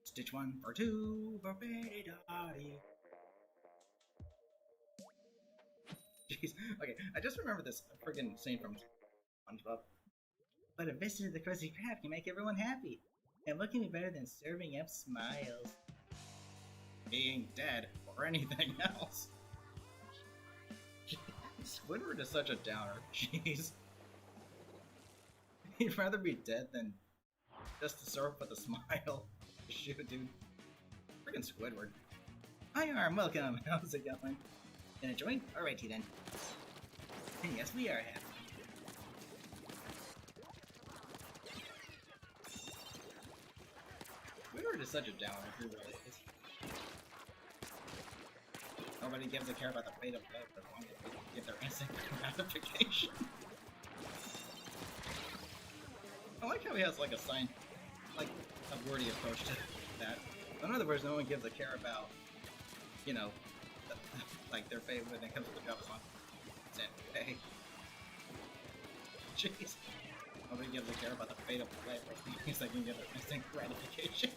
Stitch 1 for 2 for Betty. Jeez. Okay, I just remember this friggin' scene from SpongeBob. But a visit to the Krusty Krab can make everyone happy. And what can be better than serving up smiles? Being dead, or anything else. Squidward is such a downer. Jeez. He'd rather be dead than just to surf with a smile. Shoot, dude. Freaking Squidward. Hi, Arm, welcome. How's it going? Gonna join? Alrighty then. And yes, we are happy. Squidward is such a downer, he really is. Nobody gives a care about the fate of life as long as they get their instant gratification. I like how he has like a sign, like a wordy approach to that. In other words, no one gives a care about, you know, like their fate when it comes to the job as long as it's okay. Jeez. Nobody gives a care about the fate of life as long as they can get their instant gratification.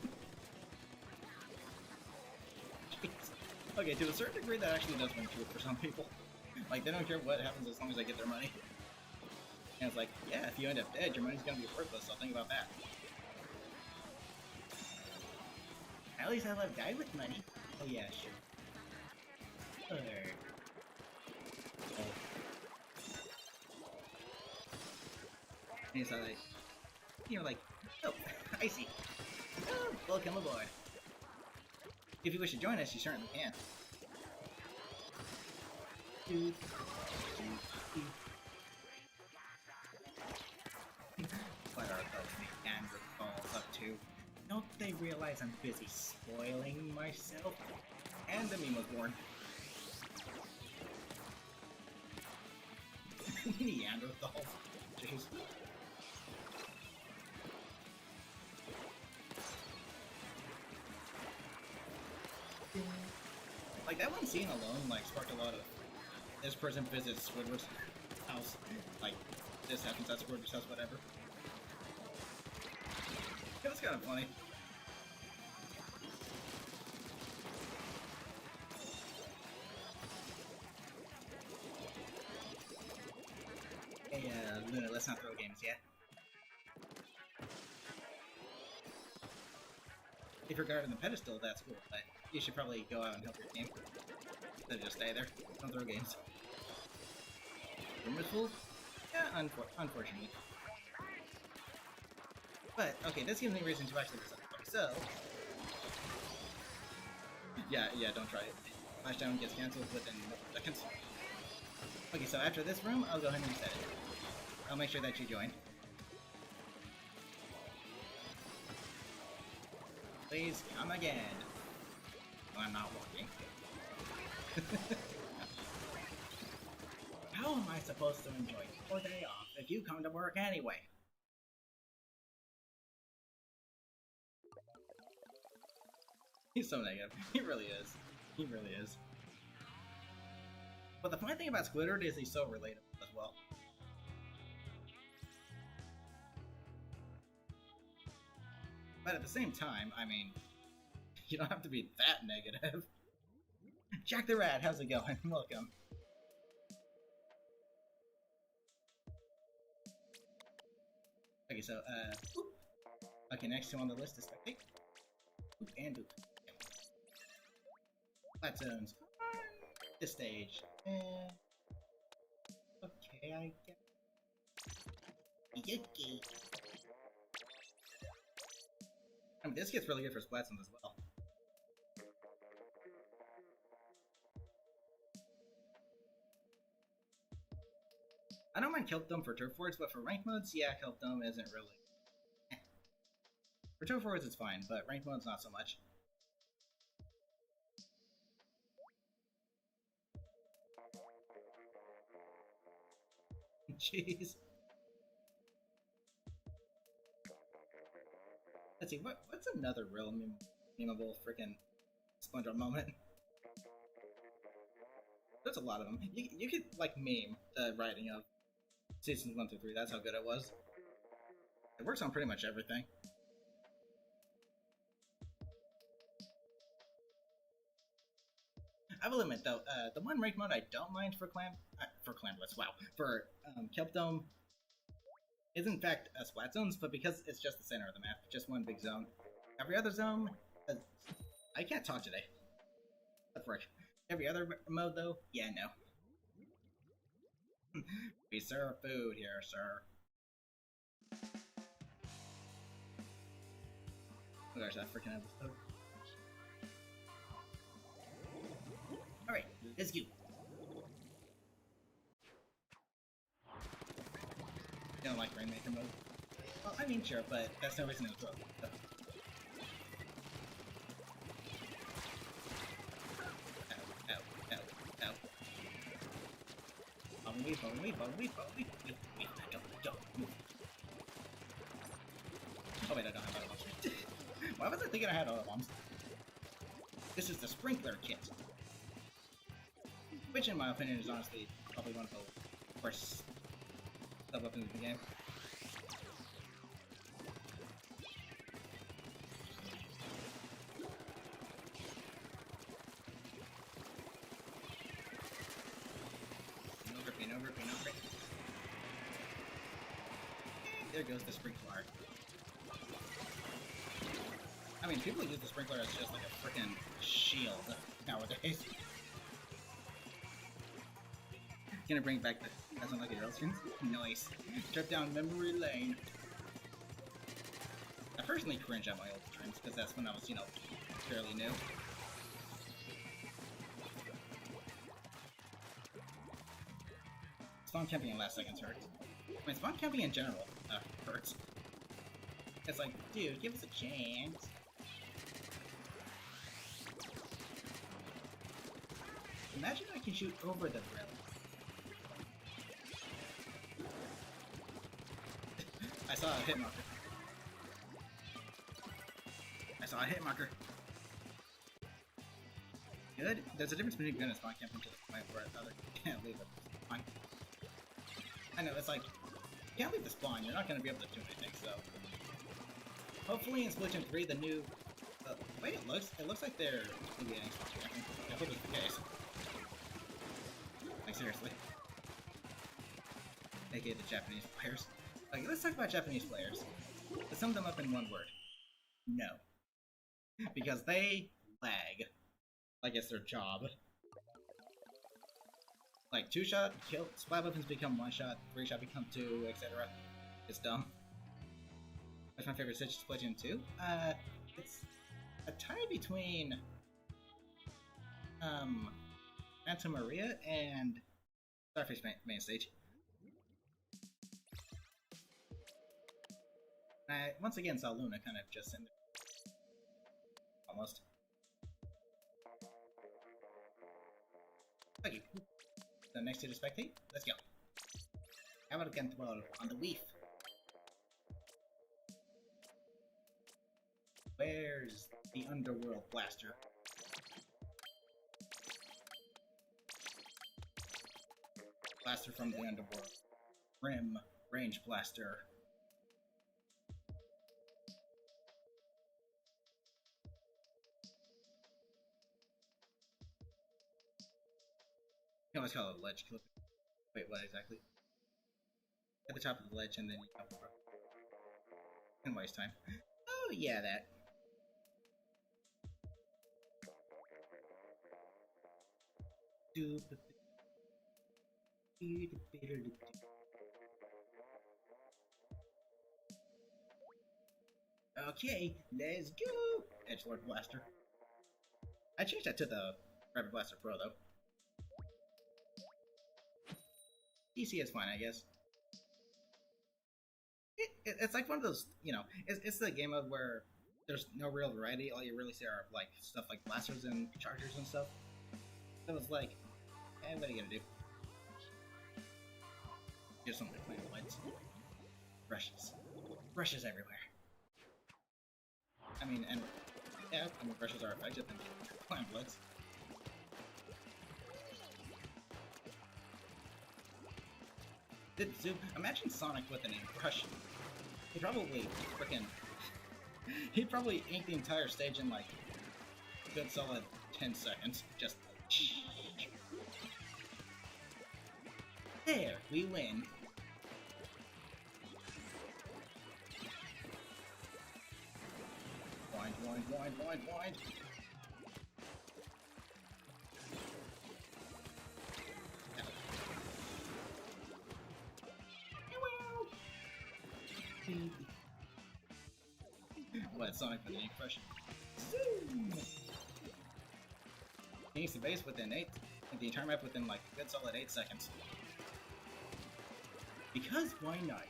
Jeez. Okay, to a certain degree that actually does ring true for some people. Like, they don't care what happens as long as they get their money. And it's like, yeah, if you end up dead, your money's gonna be worthless, so think about that. At least I love die with money. Oh yeah, sure. Oh. And so like, you know, like, oh, I see. Oh, welcome aboard. If you wish to join us, you certainly can. What are those Neanderthals up to? Don't they realize I'm busy spoiling myself? And the meme was born. Neanderthals. Jeez. Like, that one scene alone, like, sparked a lot of this person visits Squidward's house. Like, this happens at Squidward's house, whatever. It was kind of funny. Hey, Luna, let's not throw games yet. If you're guarding the pedestal, that's cool, but you should probably go out and help your team. Instead of just stay there. Don't throw games. Room is full? Yeah, unfortunately. But, okay, this gives me reason to actually reset the play, so... Yeah, don't try it. Flashdown gets cancelled within seconds. Okay, so after this room, I'll go ahead and reset it. I'll make sure that you join. Please come again. No, I'm not working. How am I supposed to enjoy your day off if you come to work anyway? He's so negative. He really is. He really is. But the funny thing about Squidward is he's so relatable as well. But at the same time, I mean, you don't have to be that negative. Jack the Rat, how's it going? Welcome. Okay, so, oop. Okay, next two on the list is Spectate. Oop and Oop. Flat zones. This stage. Okay, I guess. Yucky. I mean, this gets really good for splat zones as well. I don't mind Kelp Dome for turf wars, but for ranked modes, yeah, Kelp Dome isn't really. For turf wars, it's fine, but ranked modes, not so much. Jeez. Let's see, what's another real memeable freaking SpongeBob moment? There's a lot of them. You could, like, meme the writing of Seasons 1 through 3, that's how good it was. It works on pretty much everything. I will admit, though, the one rank mode I don't mind for Clambless, wow, for Kelp Dome is in fact splat zones, but because it's just the center of the map, just one big zone. Every other zone, I can't talk today. That's right. Every other mode, though, yeah, no. We serve food here, sir. Oh gosh, that freaking episode. Alright, let's go. Don't like Rainmaker mode. Well, I mean, sure, but that's no reason to throw it. Ow, ow, ow, ow. Follow me, follow me, follow me, follow me. Don't move. Oh wait, I don't have other bombs. Why was I thinking I had other bombs? This is the sprinkler kit. Which, in my opinion, is honestly probably one of the worst sub-weapons in the game. No grippy. There goes the sprinkler. I mean, people use the sprinkler as just like a freaking shield nowadays. Gonna bring back the doesn't like the girl skins? Nice. Trip down memory lane. I personally cringe at my old streams because that's when I was, you know, fairly new. Spawn camping in last seconds hurts. I mean, spawn camping in general hurts. It's like, dude, give us a chance. Imagine I can shoot over the grill. I saw a hit marker. Good. There's a difference between good and spawn camping to the point where other can't leave it. Fine. I know, it's like, you can't leave the spawn, you're not going to be able to do anything, so... Hopefully in Splatoon 3, the new... the way it looks like they're alleviating spawn camping. I hope it's the case. Like, seriously. AKA the Japanese players. Like, let's talk about Japanese players. Let's sum them up in one word. No. Because they lag. Like it's their job. Like 2-shot, kill, splat weapons become 1-shot, 3-shot become 2, etc. It's dumb. What's my favorite Stitch Splatoon 2? It's a tie between Santa Maria and Starface main stage. I once again saw Luna kind of just in there. Almost. Okay. So next to the spectate, let's go. How about again throw on the Weef? Where's the underworld blaster? Blaster from the underworld. Rim range blaster. You can always call it a ledge clip. Wait, what exactly? At the top of the ledge and then you come over. And waste time. Oh yeah, that. Okay, let's go! Edgelord Blaster. I changed that to the Rapid Blaster Pro though. DC is fine, I guess. It's like one of those, you know, it's the game mode where there's no real variety. All you really see are like stuff like blasters and chargers and stuff. So it's like, what are you gonna do? Just something to clean the lights. Brushes everywhere. I mean, and yeah, I mean brushes are effective in climb blitz. Imagine Sonic with an ink brush. He'd probably ink the entire stage in like a good solid 10 seconds. Just there, we win. Wind. it's Sonic with an impression. Zoom! He needs the base within the entire map within like a good solid 8 seconds. Because why not?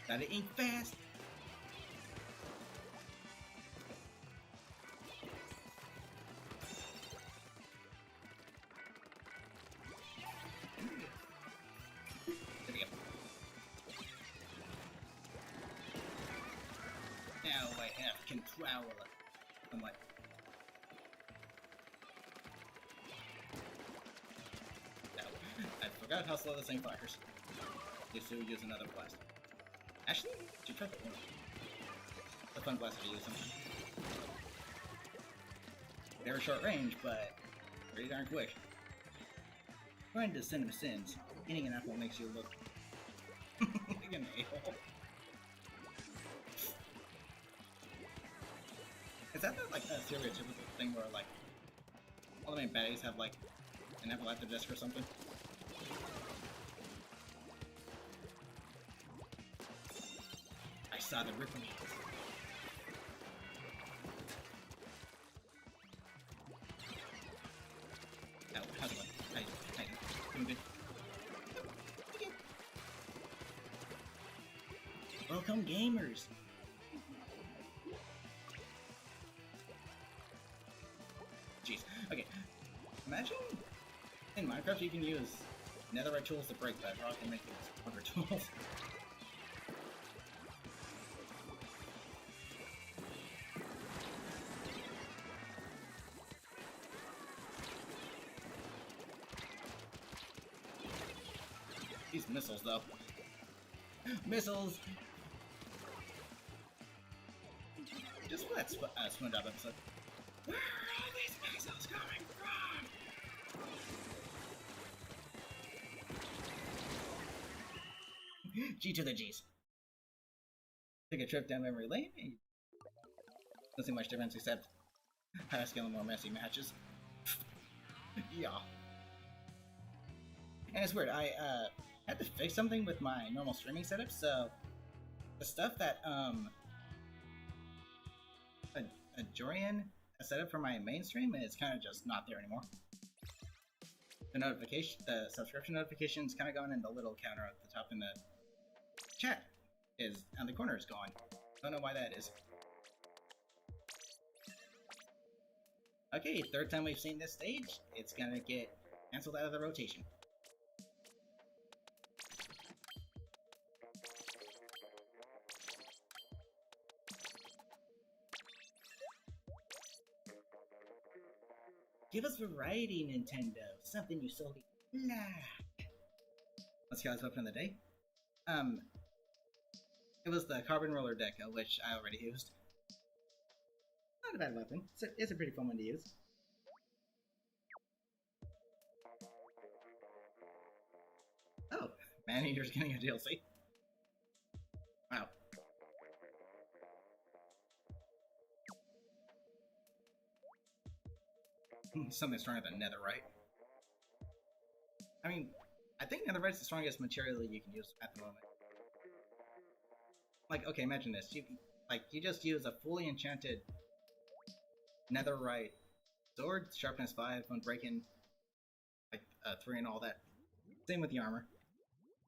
Gotta ink fast! There we go. Now I have control. I'm like... No. I forgot how slow this thing fires. Used to use another blast. Actually, you try that one. It's a fun blaster to use sometimes. Very short range, but pretty darn quick. According to Cinema Sins, eating an apple makes you look like an a-hole. Is that like a stereotypical thing where like all the main baddies have like an apple at their desk or something? I saw the ripple. Oh, how's it going? How you doing? Doing good? Welcome, gamers! Jeez. Okay. Imagine in Minecraft you can use netherite tools to break bedrock and make these other tools. These missiles, though. Missiles! Just let's SpongeBob episode. Where are all these missiles coming from? G to the G's. Take a trip down memory lane. Doesn't see much difference except higher scale and more messy matches. Yeah. And it's weird, I had to fix something with my normal streaming setup, so the stuff that a Jorian set up for my main stream is kind of just not there anymore. The subscription notifications kind of gone, and the little counter at the top in the chat is on the corner is gone. Don't know why that is. Okay, third time we've seen this stage, it's gonna get cancelled out of the rotation. Give us variety, Nintendo. Something you solely lack. Let's see how it's weapon of the day. It was the Carbon Roller deck, which I already used. Not a bad weapon. It's a pretty fun one to use. Oh, Man-Eater's getting a DLC. Wow. Something stronger than netherite. I mean, I think netherite's the strongest material you can use at the moment. Like, okay, imagine this. You just use a fully enchanted netherite sword, sharpness 5 on breaking, like, 3 and all that. Same with the armor.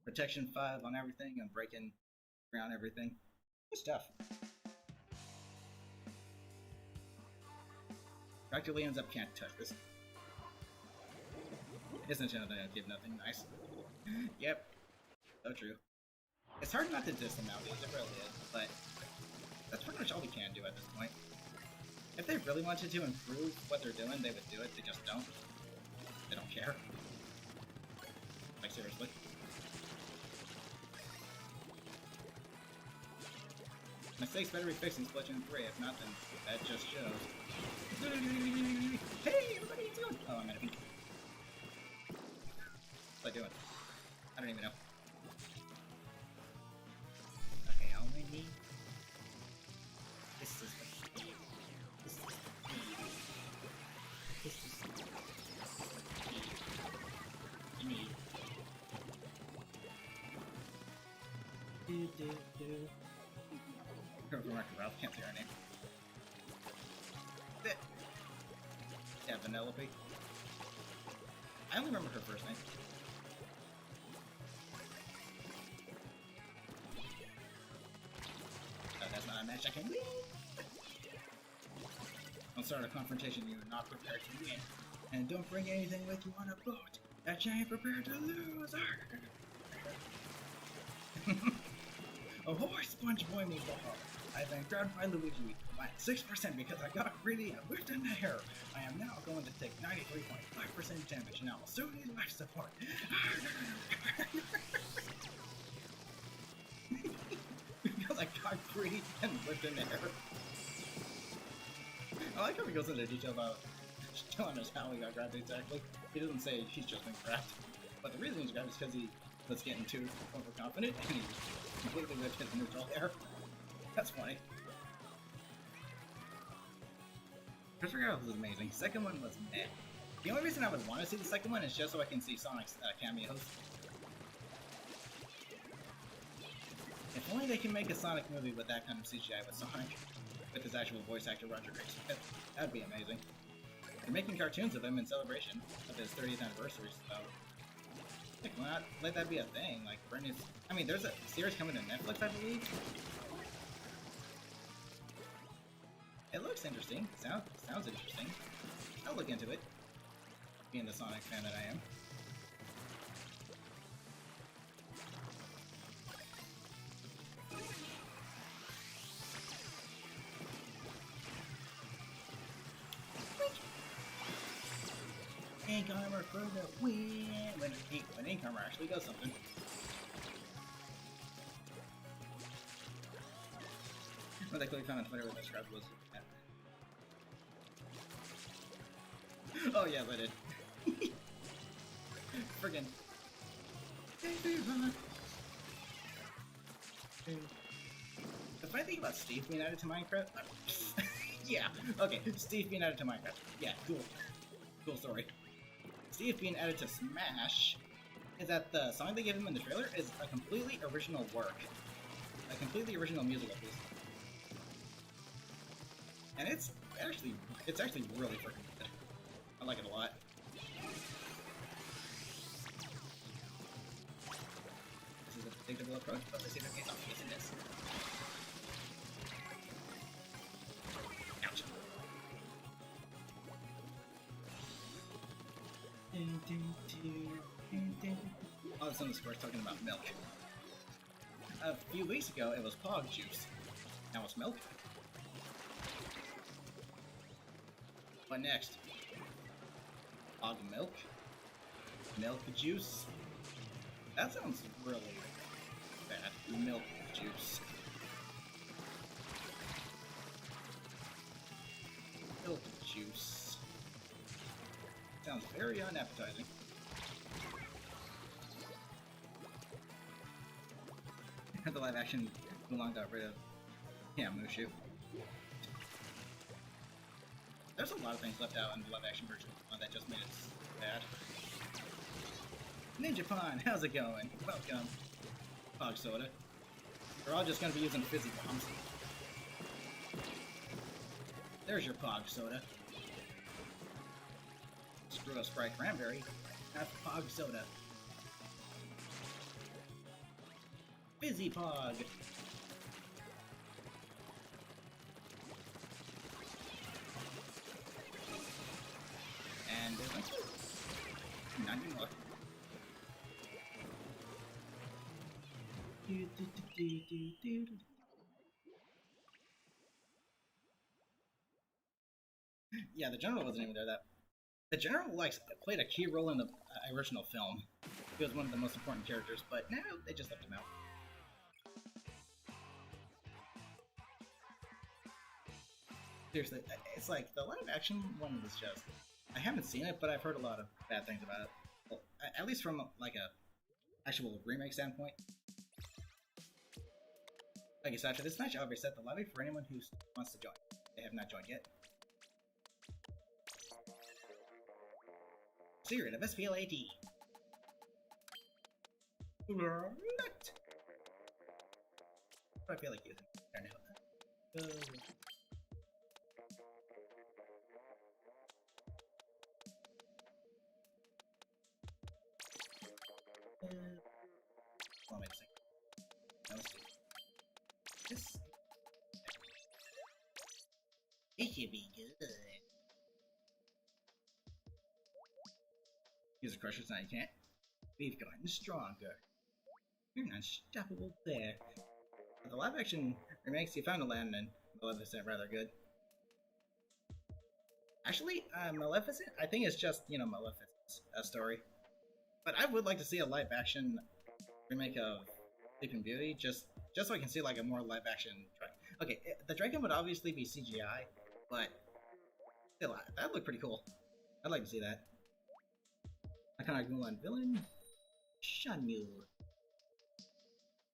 Protection 5 on everything, and breaking 3 on everything. Good stuff. Practically ends up can't touch this. Isn't it gonna give nothing nice? Yep. So true. It's hard not to diss them nowadays, it really is, but that's pretty much all we can do at this point. If they really wanted to improve what they're doing, they would do it, they just don't. They don't care. Like, seriously. Mistakes better be fixed in Splatoon 3, if not, then that just shows. Hey, everybody, it's going! Oh, I'm out of ink. What's I doing? I don't even know. Okay, all I need... This is the key. This is the key. This is the key. You need... Do, do, do. Girl from Wreck-It Ralph, can't say her name. Yeah, Vanellope. I only remember her first name. That's not a match I can win! Don't start a confrontation you're not prepared to win. And don't bring anything with you on a boat that you ain't prepared to lose! Ahoy, SpongeBob meatball! I've been grabbed by Luigi, at 6% because I got greedy and whipped in the hair. I am now going to take 93.5% damage and I will soon need life support. Because I got greedy and whipped in the hair. I like how he goes into detail about telling us how he got grabbed exactly. He doesn't say he's just been grabbed. But the reason he's grabbed is because he was getting too overconfident and he completely whipped his neutral hair. That's funny. Christopher Garrett was amazing. Second one was meh. The only reason I would want to see the second one is just so I can see Sonic's cameos. If only they can make a Sonic movie with that kind of CGI with Sonic. With his actual voice actor, Roger Grace. That'd be amazing. They're making cartoons of him in celebration of his 30th anniversary, so... Like, why not let that be a thing? Like, Bernie's... I mean, there's a series coming to Netflix, I believe? It looks interesting. Sounds interesting. I'll look into it. Being the Sonic fan that I am. Ink armor for the win! When ink armor actually does something. What I clearly found on Twitter with this crowd was... Oh yeah, I did. Friggin'. The funny thing about Steve being added to Minecraft... yeah, okay, Steve being added to Minecraft. Yeah, cool. Cool story. Steve being added to Smash is that the song they gave him in the trailer is a completely original work. A completely original musical piece. And it's actually really freaking good. I like it a lot. This is a predictable approach, but let's see if it pays off. Yes, it is. Ouch. Oh, this is first talking about milk. A few weeks ago, it was Pog juice. Now it's milk. What next? Pog milk? Milk juice? That sounds really bad. Milk juice. Milk juice. Sounds very unappetizing. The live action Mulan got rid of. Yeah, Mushu. There's a lot of things left out in the live action version that just made it bad. Ninja Pond, how's it going? Welcome. Pog Soda. We're all just gonna be using fizzy bombs. There's your Pog Soda. Screw a Sprite Cranberry. Have Pog Soda. Fizzy Pog! And there's my two. Not anymore. Yeah, the general wasn't even there. The general played a key role in the original film. He was one of the most important characters, but now they just left him out. Seriously, it's like the live action one was just... I haven't seen it, but I've heard a lot of bad things about it. Well, at least from like a actual remake standpoint. Okay, so after this match, I'll reset the lobby for anyone who wants to join. They have not joined yet. Secret of SPLAD. What do I feel like using? I don't know. Well, wait a second. No, let's do this. It should be good. Use a crusher tonight, you can't. We've gotten stronger. You're unstoppable there. The live action remakes you found a land and Maleficent rather good. Actually, Maleficent, I think it's just, you know, Maleficent's story. But I would like to see a live action remake of Sleeping Beauty, just so I can see like a more live action dragon. Okay, the dragon would obviously be CGI, but still, that would look pretty cool. I'd like to see that. Iconic Mulan villain, Shanyu.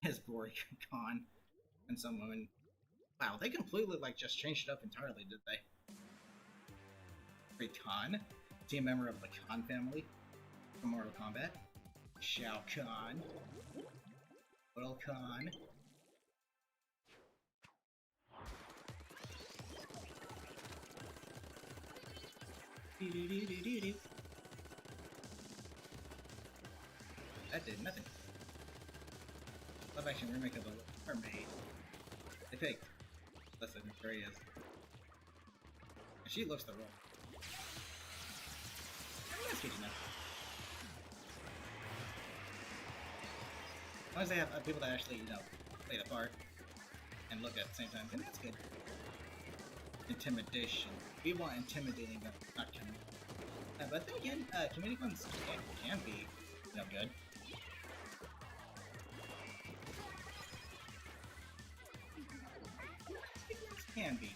His Bori Khan and some woman. Wow, they completely like just changed it up entirely, did they? Great Khan, team member of the Khan family from Mortal Kombat. Shao Kahn, Little Khan. That did nothing. Live action remake of the Mermaid. They faked. Listen, there he is. And she looks the role. I mean, that's good enough. As long as they have people that actually, you know, play the part and look at the same time, then that's good. Intimidation. We want intimidating them, not community. But then again, community ones can be, you know, good. Can be.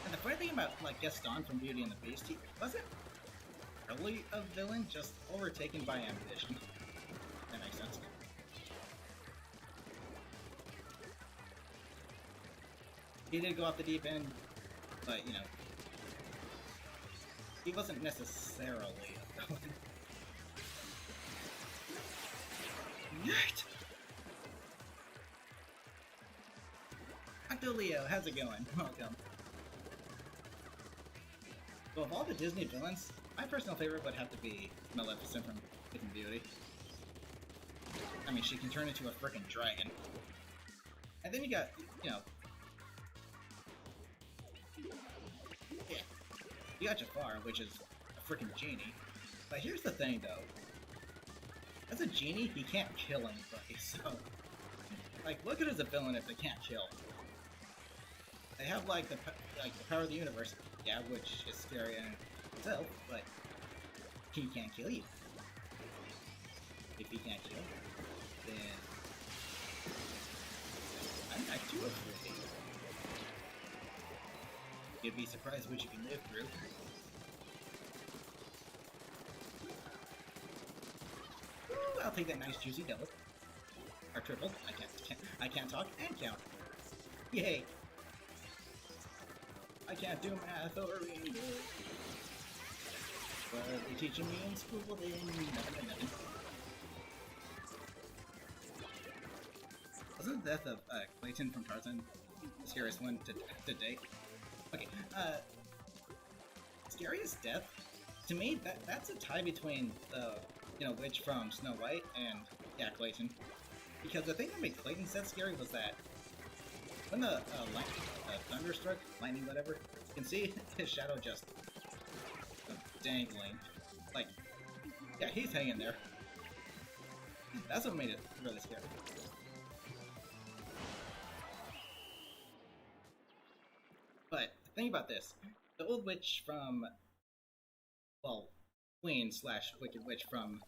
And the funny thing about, like, Gaston from Beauty and the Beast, he wasn't really a villain, just overtaken by ambition. That makes sense. He did go off the deep end, but, you know, he wasn't necessarily a villain. Right! Dr. Leo, how's it going? Welcome. So of all the Disney villains, my personal favorite would have to be Maleficent from Sleeping Beauty. I mean, she can turn into a frickin' dragon. And then you got, you know... Yeah. You got Jafar, which is a frickin' genie. But here's the thing, though. As a genie, he can't kill anybody, so... Like, look at it as a villain if they can't kill. They have, like the power of the universe, yeah, which is scary in itself, but he can't kill you. If he can't kill, then I'm not too afraid. You'd be surprised what you can live through. Ooh, I'll take that nice juicy double. Or triple. I can't talk and count. Yay! I can't do math or English. What are they teaching me in school? Then nothing. Wasn't the death of Clayton from Tarzan the scariest one to date? Okay, scariest death? To me, that's a tie between the, you know, witch from Snow White and, yeah, Clayton. Because the thing that made Clayton set scary was that when the thunder struck, lightning, whatever, you can see his shadow just dangling. Like, yeah, he's hanging there. That's what made it really scary. But think about this: the old witch from, well, Queen / Wicked Witch from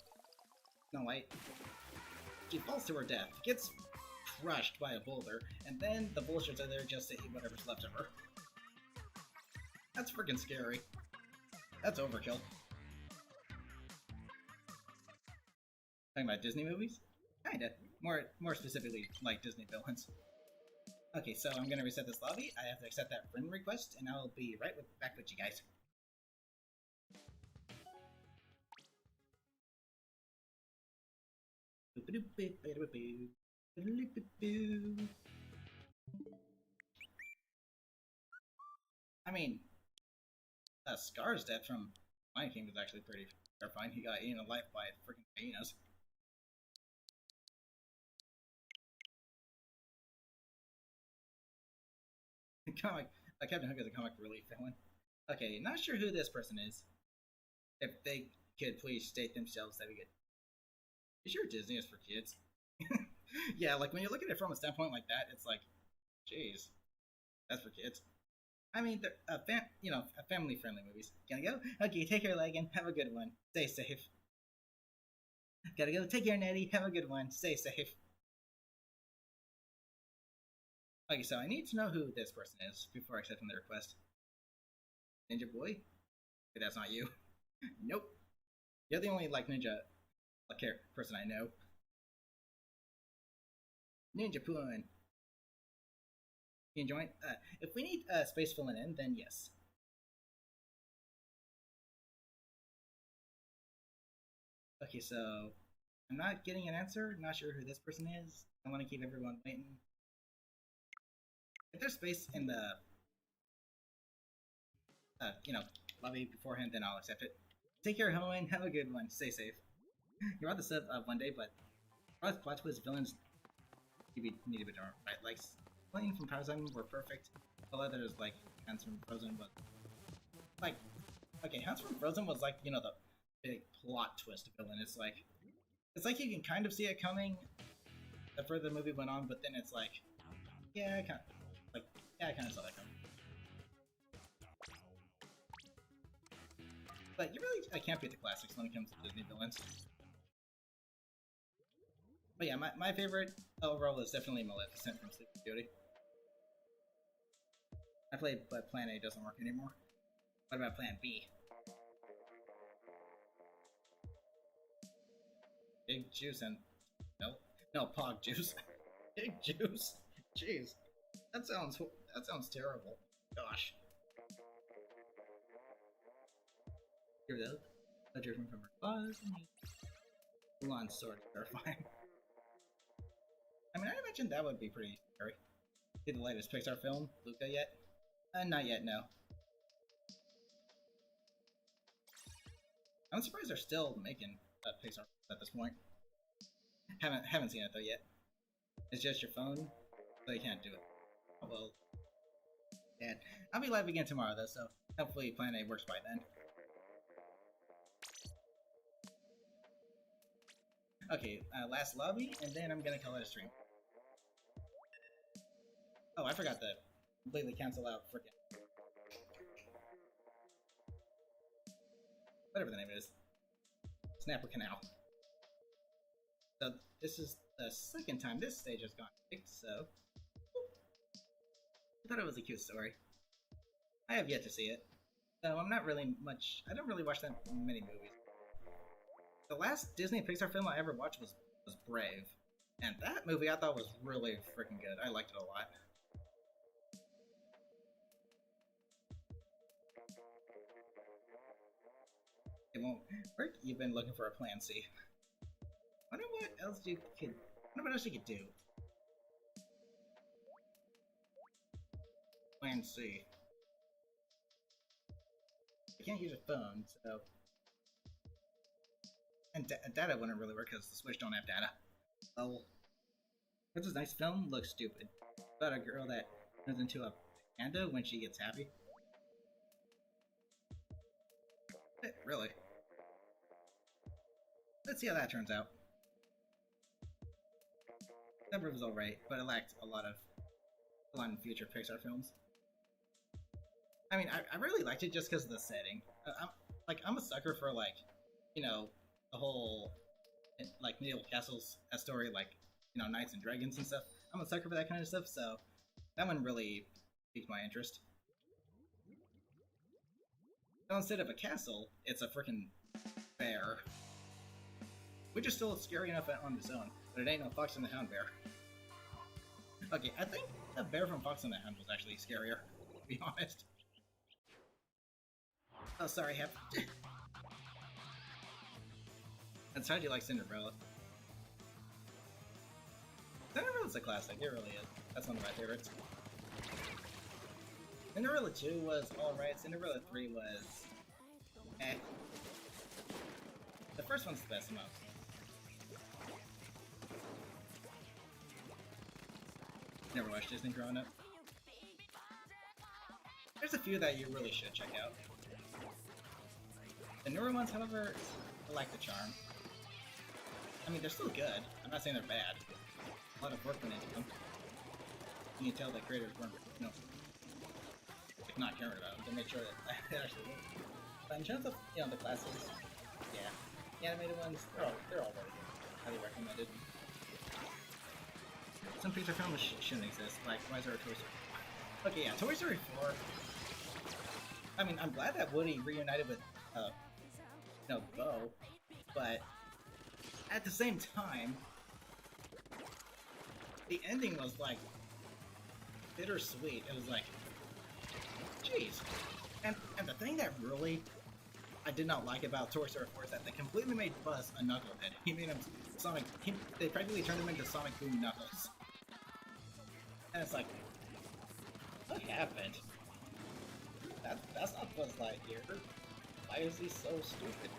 Snow White, she falls to her death, gets crushed by a boulder, and then the vultures are there just to eat whatever's left of her. That's freaking scary. That's overkill. Talking about Disney movies? Kinda. More specifically, like Disney villains. Okay, so I'm gonna reset this lobby. I have to accept that friend request, and I'll be back with you guys. I mean, Scar's death from Lion King was actually pretty terrifying. He got eaten alive by freaking hyenas. Comic, Captain Hook is a comic relief villain. Okay, not sure who this person is. If they could please state themselves, that'd be good. You sure Disney is for kids? Yeah, like when you look at it from a standpoint like that, it's like, jeez, that's for kids. I mean, they're family-friendly movies. Gonna go? Okay, take care, Lagan. Have a good one. Stay safe. Gotta go. Take care, Nettie. Have a good one. Stay safe. Okay, so I need to know who this person is before accepting the request. Ninja Boy? Okay, that's not you. Nope. You're the only, like, ninja person I know. Ninja Pun. You can join? If we need space filling in, then yes. Okay, so I'm not getting an answer. Not sure who this person is. I want to keep everyone waiting. If there's space in the, lobby beforehand, then I'll accept it. Take care, Hoenn. Have a good one. Stay safe. You're on the sub one day, but plot twist villains need to be done right. Like, playing from Tarzan were perfect. All others, like Hans from Frozen, was like, okay, Hans from Frozen was like, the big plot twist villain. It's like you can kind of see it coming the further the movie went on, but then it's like, I kind of saw that coming. But I can't beat the classics when it comes to Disney villains. But yeah, my favorite overall is definitely Maleficent from Sleeping Beauty. I played, but Plan A doesn't work anymore. What about Plan B? Big Juice and... No, Pog Juice. Big Juice? Jeez. That sounds terrible. Gosh. Here we go. A driven from her claws. Mulan's sword is terrifying. I mean, I imagine that would be pretty scary. See the latest Pixar film, Luca, yet? Not yet, no. I'm surprised they're still making Pixar at this point. Haven't seen it though yet. It's just your phone, so you can't do it. Oh well. Dad. I'll be live again tomorrow though, so hopefully Plan A works by then. Okay, last lobby, and then I'm gonna call it a stream. Oh, I forgot to completely cancel out frickin' whatever the name is. Snapper Canal. So this is the second time this stage has gone picked, so I thought it was a cute story. I have yet to see it. So I don't really watch that many movies. The last Disney Pixar film I ever watched was Brave. And that movie I thought was really freaking good. I liked it a lot. It won't work. You've been looking for a plan C. Wonder what else you could do. Plan C. I can't use a phone, so... And data wouldn't really work because the Switch don't have data. Oh. What's this nice film? Looks stupid. About a girl that turns into a panda when she gets happy. Really? Let's see how that turns out. That was alright, but it lacked a lot in future Pixar films. I mean, I really liked it just because of the setting. I'm a sucker for, like, the whole, like, medieval castles story, like, knights and dragons and stuff. I'm a sucker for that kind of stuff, so that one really piqued my interest. So instead of a castle, it's a freaking bear. Which is still scary enough on its own, but it ain't no Fox and the Hound bear. Okay, I think the bear from Fox and the Hound was actually scarier, to be honest. Oh, sorry, Hep. That's how you like Cinderella. Cinderella's a classic, it really is. That's one of my favorites. Cinderella 2 was alright, Cinderella 3 was... eh. The first one's the best amount. Never watched Disney growing up. There's a few that you really should check out. The newer ones, however, I like the charm. I mean, they're still good. I'm not saying they're bad. A lot of work went into them. You can tell the creators weren't, you know, like not caring about them to make sure that it actually worked. But in terms of, you know, the classics, yeah, the animated ones, they're all really good. Highly recommended. Some Pixar films shouldn't exist, like why is there a Toy Story 4? Okay, yeah, Toy Story 4. I mean, I'm glad that Woody reunited with, you know, Bo, but at the same time, the ending was like bittersweet. It was like, jeez. And the thing that really I did not like about Toy Story 4 is that they completely made Buzz a knucklehead. He made him Sonic. They practically turned him into Sonic Boom Knuckles. And it's like, what happened? That's not Buzz Lightyear. Why is he so stupid?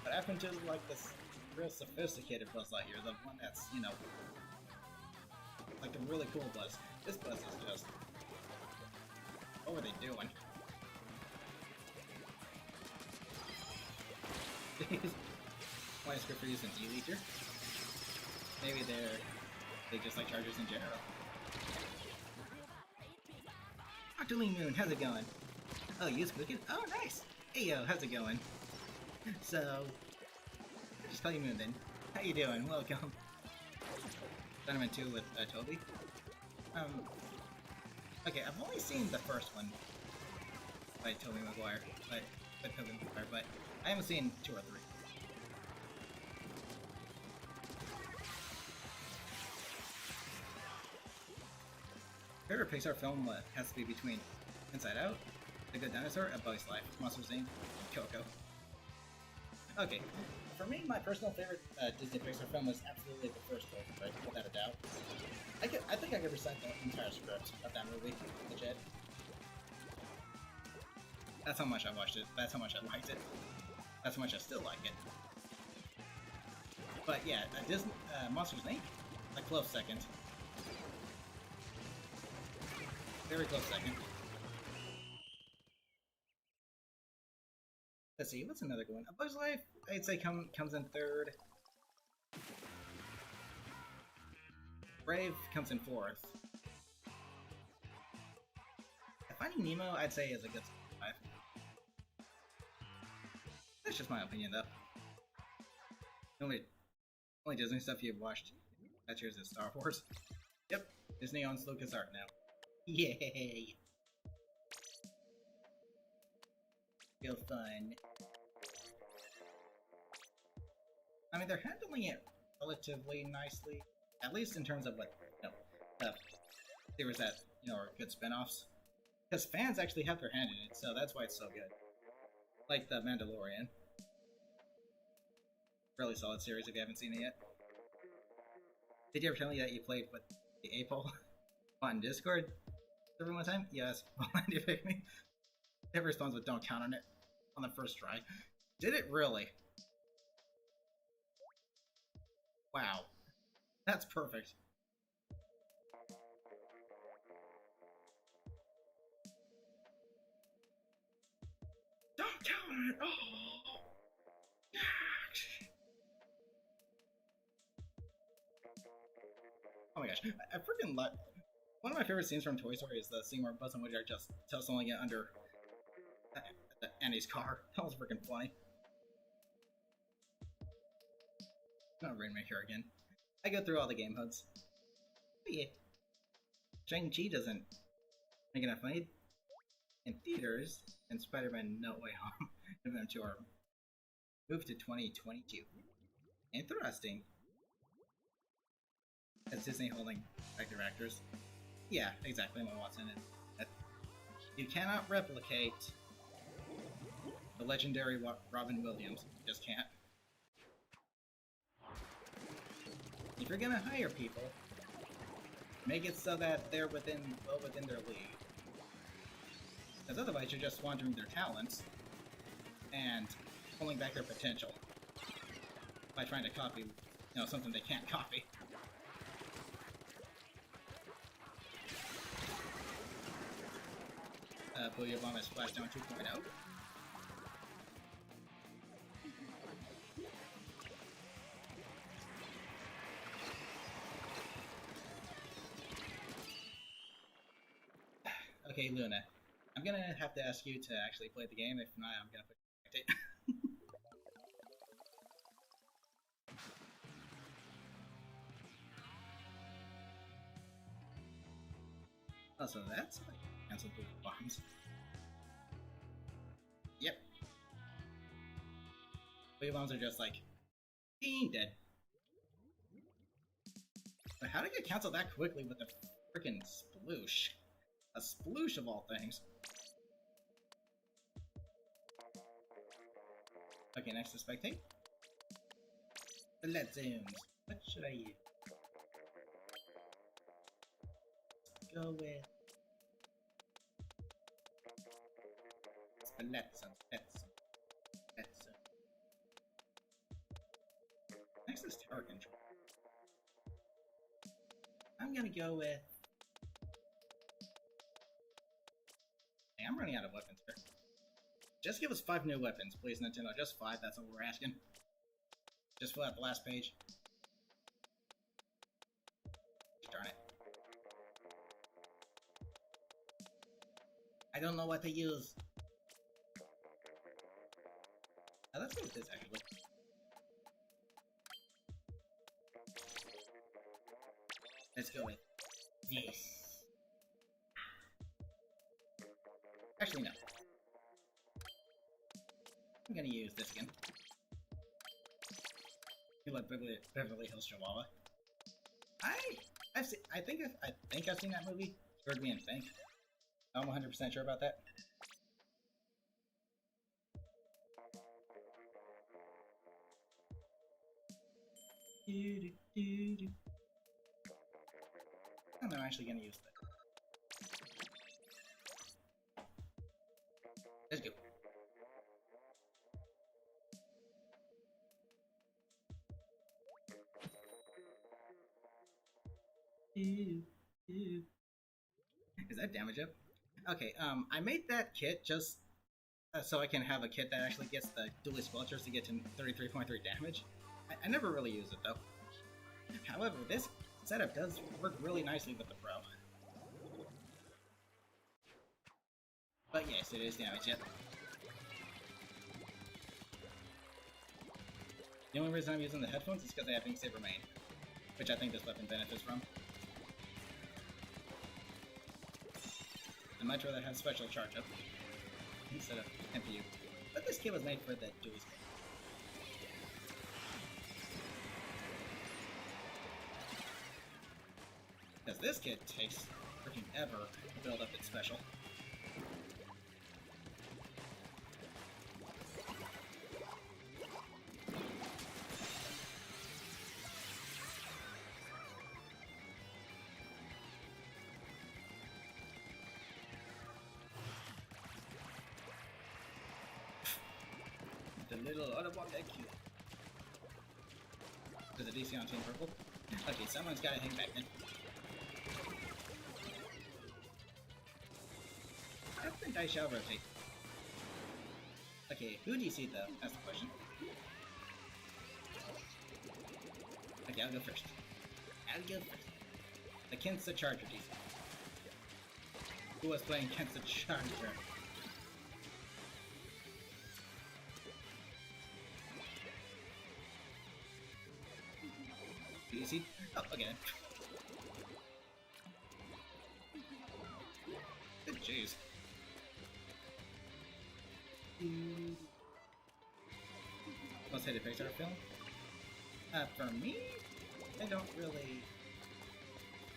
What happened to like this real sophisticated Buzz Lightyear, the one that's, you know, like the really cool Buzz. This Buzz is just... what were they doing? Why is Scripper using E-Liter? Maybe they just like Chargers in general. Dr. Lee Moon, how's it going? Oh, you use Cooking? Oh, nice! Hey yo, how's it going? So, I'll just call you Moon then. How you doing? Welcome. Spider-Man 2 with Toby. Okay, I've only seen the first one by Tobey Maguire, but I haven't seen 2 or 3. Favorite Pixar film has to be between Inside Out, The Good Dinosaur, and Bug's Life, Monsters Inc., and Coco. Okay, for me, my personal favorite Disney Pixar film was absolutely the first Toy Story, without a doubt. I think I could recite the entire script of that movie, legit. That's how much I watched it, that's how much I liked it, that's how much I still like it. But yeah, Disney, Monsters Inc., a close second. Very close second. Let's see, what's another good one? A Bug's Life, I'd say comes in 3rd. Brave comes in 4th. Finding Nemo, I'd say, is a good 5. That's just my opinion, though. The only Disney stuff you've watched that year's is Star Wars. Yep, Disney owns LucasArts now. Yay! Feel fun. I mean, they're handling it relatively nicely, at least in terms of what, you know, series that, you know, are good spin-offs. Because fans actually have their hand in it, so that's why it's so good. Like The Mandalorian. Really solid series if you haven't seen it yet. Did you ever tell me that you played with the A-Pole on Discord? Every one time? Yes. Why did you pick me? It responds with don't count on it on the first try. Did it really? Wow. That's perfect. Don't count on it! Oh! Oh my gosh. I freaking love... One of my favorite scenes from Toy Story is the scene where Buzz and Woody are just tussling it under Andy's car. That was freaking funny. Not Rainmaker again. I go through all the game modes. But yeah. Shang-Chi doesn't make enough money in theaters, and Spider-Man No Way Home and Venom 2 are moved to 2022. Interesting. As Disney holding back their actors. Yeah, exactly, Emma Watson. And you cannot replicate the legendary Robin Williams. You just can't. If you're gonna hire people, Make it so that they're well within their league. Because otherwise you're just squandering their talents and pulling back their potential by trying to copy, something they can't copy. Booyah Bomb is Splashdown 2.0. Okay, Luna. I'm gonna have to ask you to actually play the game, if not, I'm gonna put you in spectate. Oh, so that's like cancel Booyah Bombs. Yep. Booyah Bombs are just like, being dead. But how did it get canceled that quickly with a freaking sploosh? A sploosh of all things. Okay, next to spectate. Let's zoom. What should I use? Let's go with Splatoon. Next is tower control. I'm gonna go with. Hey, I'm running out of weapons here. Just give us 5 new weapons, please, Nintendo. Just 5, that's all we're asking. Just fill out the last page. Darn it. I don't know what to use. Let's go with this, actually. Let's go with this. Actually, no. I'm gonna use this again. You like Beverly Hills Chihuahua? I think I've seen that movie. You heard me and think. I'm 100% sure about that. And I'm actually gonna use that. Let's go. Is that damage up? Okay, I made that kit just so I can have a kit that actually gets the dually squelchers to get to 33.3 damage. I never really use it though. However, this setup does work really nicely with the Pro. But yes, it is damage up. The only reason I'm using the headphones is because I have Ink Saber main, which I think this weapon benefits from. I'd much rather have special charge up instead of MPU. But this kit was made for the dual spell. Because this kit takes freaking ever to build up its special. The little Autobot that cute. Does the DC on Team Purple? Okay, someone's gotta hang back then. I think I shall rotate. Okay, who DC though? That's the question. Okay, I'll go first. Against the Charger DC. Who was playing against the Charger? DC? Oh, okay. Jeez. Most hated Pixar film? For me, I don't really.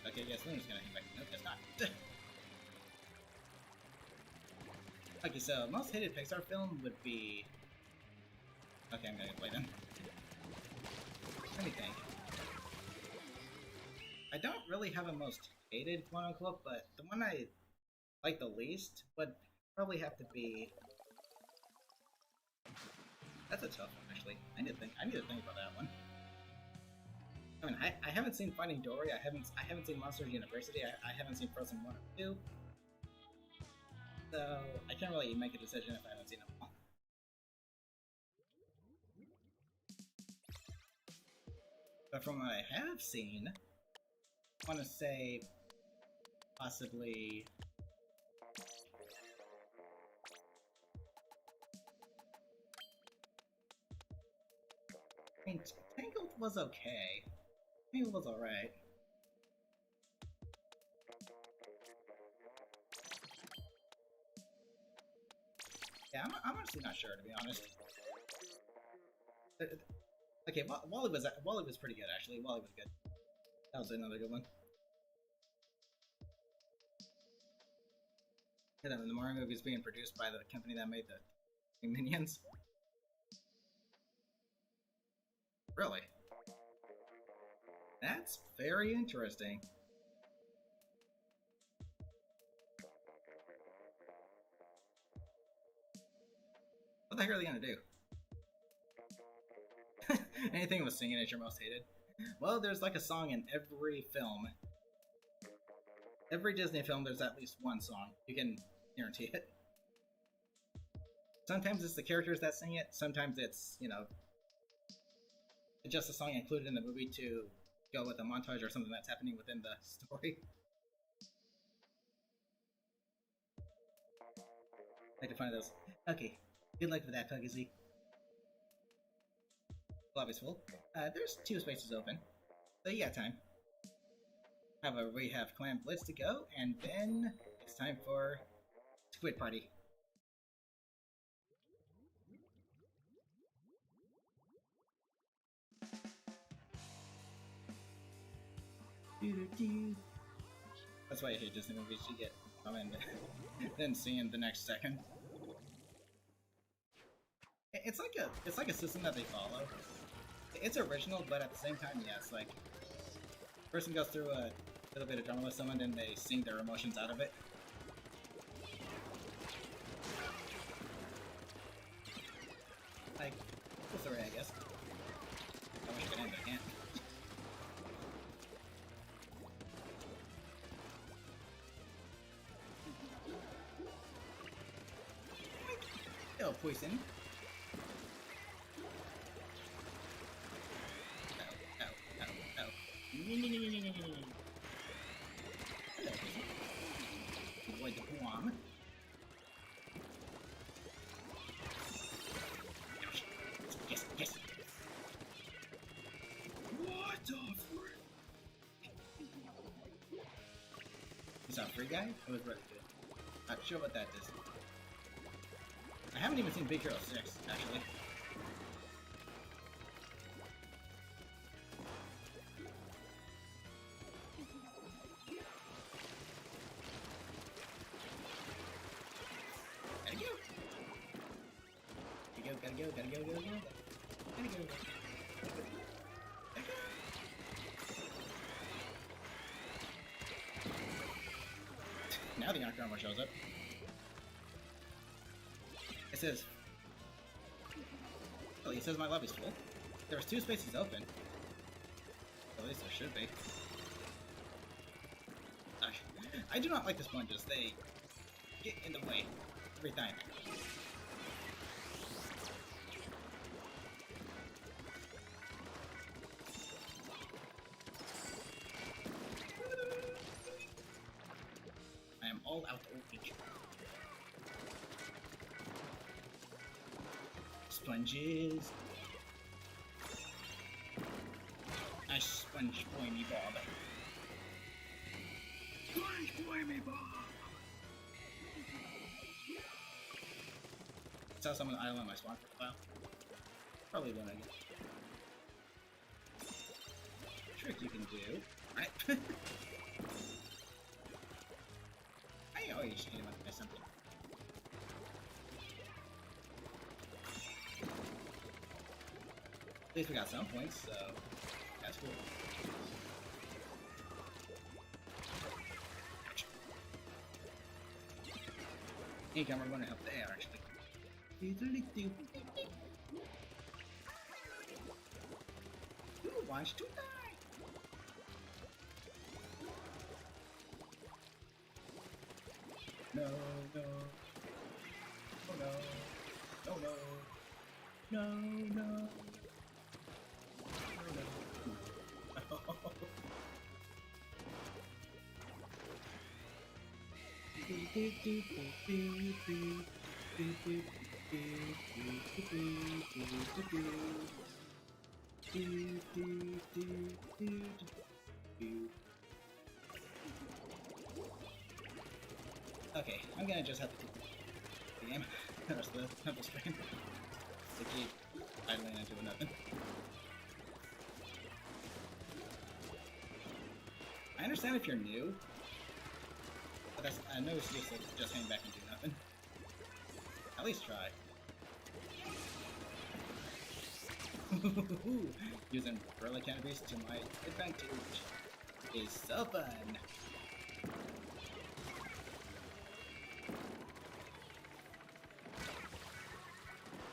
Okay, yes, Luna's gonna hang back. Nope, that's not. Okay, so most hated Pixar film would be. Okay, I'm gonna play them. Let me think. I don't really have a most hated, quote unquote, but the one I like the least would probably have to be. That's a tough one, actually. I need to think about that one. I mean, I haven't seen Finding Dory. I haven't seen Monsters University. I haven't seen Frozen 1 or 2. So I can't really make a decision if I haven't seen them all. But from what I have seen, I want to say possibly. I mean, Tangled was okay. Tangled was alright. Yeah, I'm honestly not sure, to be honest. Okay, Wally was pretty good, actually. Wally was good. That was another good one. And then the Mario movie is being produced by the company that made the Minions. Really? That's very interesting. What the heck are they gonna do? Anything with singing is your most hated? Well, there's like a song in every film. Every Disney film, there's at least one song. You can guarantee it. Sometimes it's the characters that sing it. Sometimes it's, you know, just a song included in the movie to go with a montage or something that's happening within the story. I can find those. Okay, good luck with that, Puggsy. Lobby's full. There's 2 spaces open, so you got time. However, we have Clan Blitz to go, and then it's time for Squid Party. That's why I hate Disney movies. You get come in, then seeing the next second. It's like a system that they follow. It's original, but at the same time, yes, like person goes through a little bit of drama with someone, and they sing their emotions out of it. Like, cool story, I guess. I wish I could end, but I can't. Oh, poison. Avoid the bomb. Yes, yes. What the frick? Is that free guy? It was really good. Not sure what that is. I haven't even seen Big Hero 6, actually. Gotta go. Now the Onyx armor shows up. It says... Oh, it says my lobby's full. There was 2 spaces open. At least there should be. I do not like the sponges. They get in the way every time. I am all out of each. Sponges. I sponge boy me bob. Sponge boy me bob. Saw someone idle on my spawn for a while. Probably one I get. Trick you can do. Right. I always hate him by something. At least we got some points, so that's cool. Hey, we're going to help there, actually. Who wants to die? No, no. Oh no. Oh no. No, no. Oh no. Okay, I'm gonna just have to keep the game. The rest of the stream. To keep idling and doing nothing. I understand if you're new, but that's, I know it's just hang back and do nothing. At least try. Using gorilla canopies to my advantage is so fun.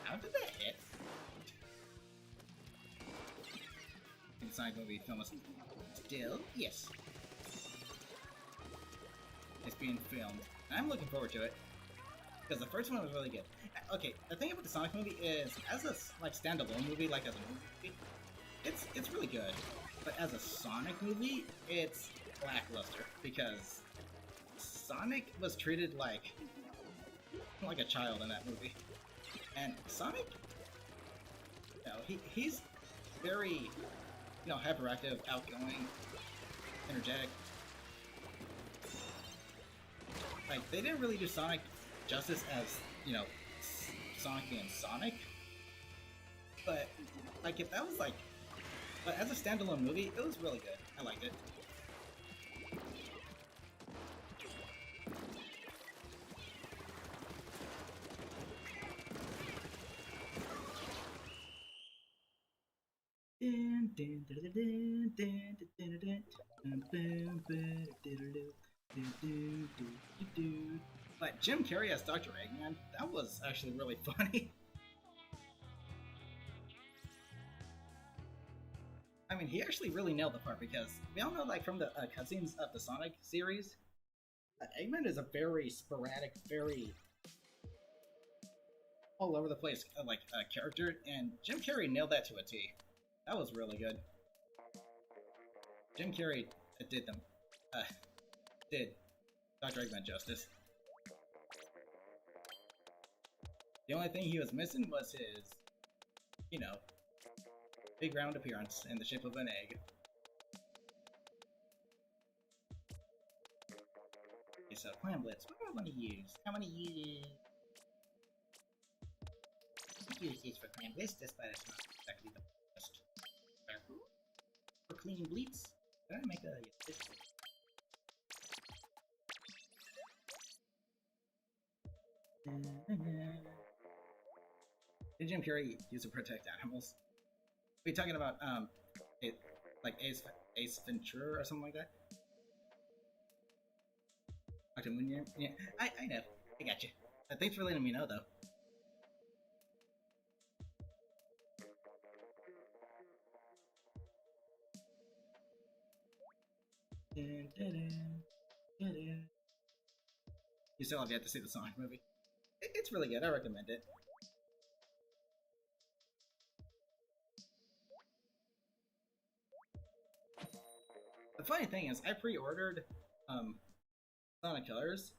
How did that hit? In the Sonic movie film is still, yes. It's being filmed. I'm looking forward to it. Because the first one was really good. Okay, the thing about the Sonic movie is, as a like standalone movie, like as a movie, it's really good. But as a Sonic movie, it's lackluster because Sonic was treated like a child in that movie. And Sonic, you know, he's very, you know, hyperactive, outgoing, energetic. Like, they didn't really do Sonic justice as, you know, Sonic being Sonic. But, like, if that was like, but as a standalone movie, it was really good. I liked it. But Jim Carrey as Dr. Eggman, that was actually really funny. I mean, he actually really nailed the part because we all know, like, from the cutscenes of the Sonic series, Eggman is a very sporadic, very all over the place, character, and Jim Carrey nailed that to a T. That was really good. Jim Carrey did Dr. Eggman justice. The only thing he was missing was his, you know, big round appearance in the shape of an egg. Okay, so Clan Blitz, what do I want to use? I want to use these for Clan Blitz, despite it's not exactly the best. For cleaning bleats, can I make a yes, Did Jim Carrey use to protect animals? Are we talking about like Ace Ventura or something like that? Dr. Moon, yeah, I know. I got you. Thanks for letting me know, though. You still have yet to see the Sonic movie. It's really good. I recommend it. The funny thing is, I pre-ordered Sonic Colors,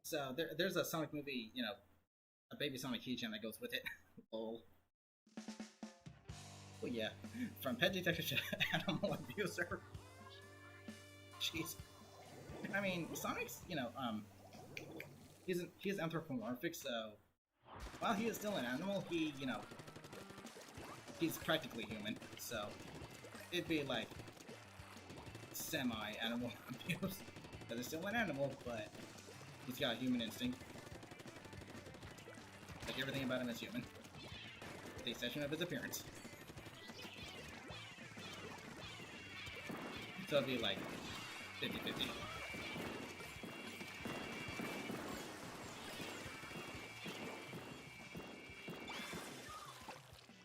so there's a Sonic movie, you know, a Baby Sonic keychain that goes with it. Lol. Oh yeah, from pet detective to animal abuser. Jeez. I mean, Sonic's, you know, he's anthropomorphic, so while he is still an animal, he, you know, he's practically human, so it'd be like semi-animal abuse. Because he's still an animal, but he's got a human instinct. Like, everything about him is human. With the exception of his appearance. So it'd be like 50-50.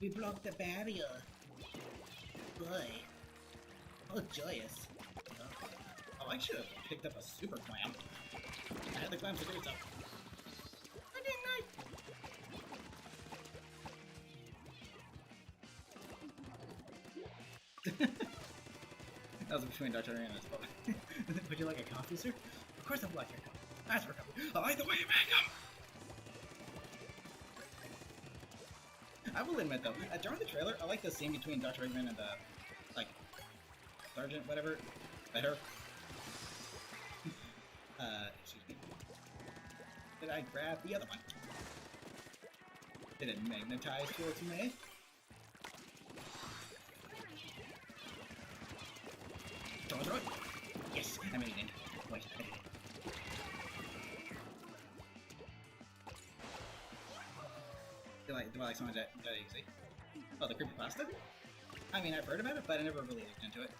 We broke the barrier. Boy. Oh, joyous. Oh, I should have picked up a super clam. I had the clams to do so. I didn't I? That was between Dr. and his phone. Would you like a coffee, sir? Of course I'd like your coffee. That's for coffee. I like the way you make them! I will admit though, during the trailer, I like the scene between Dr. Eggman and the, like, Sergeant, whatever, better. Excuse me. Did I grab the other one? Did it magnetize towards me? Throw it! Yes, I made it in. Wait, I did it. Do I like something that easy? Oh, the creepypasta? I mean, I've heard about it, but I never really looked into it.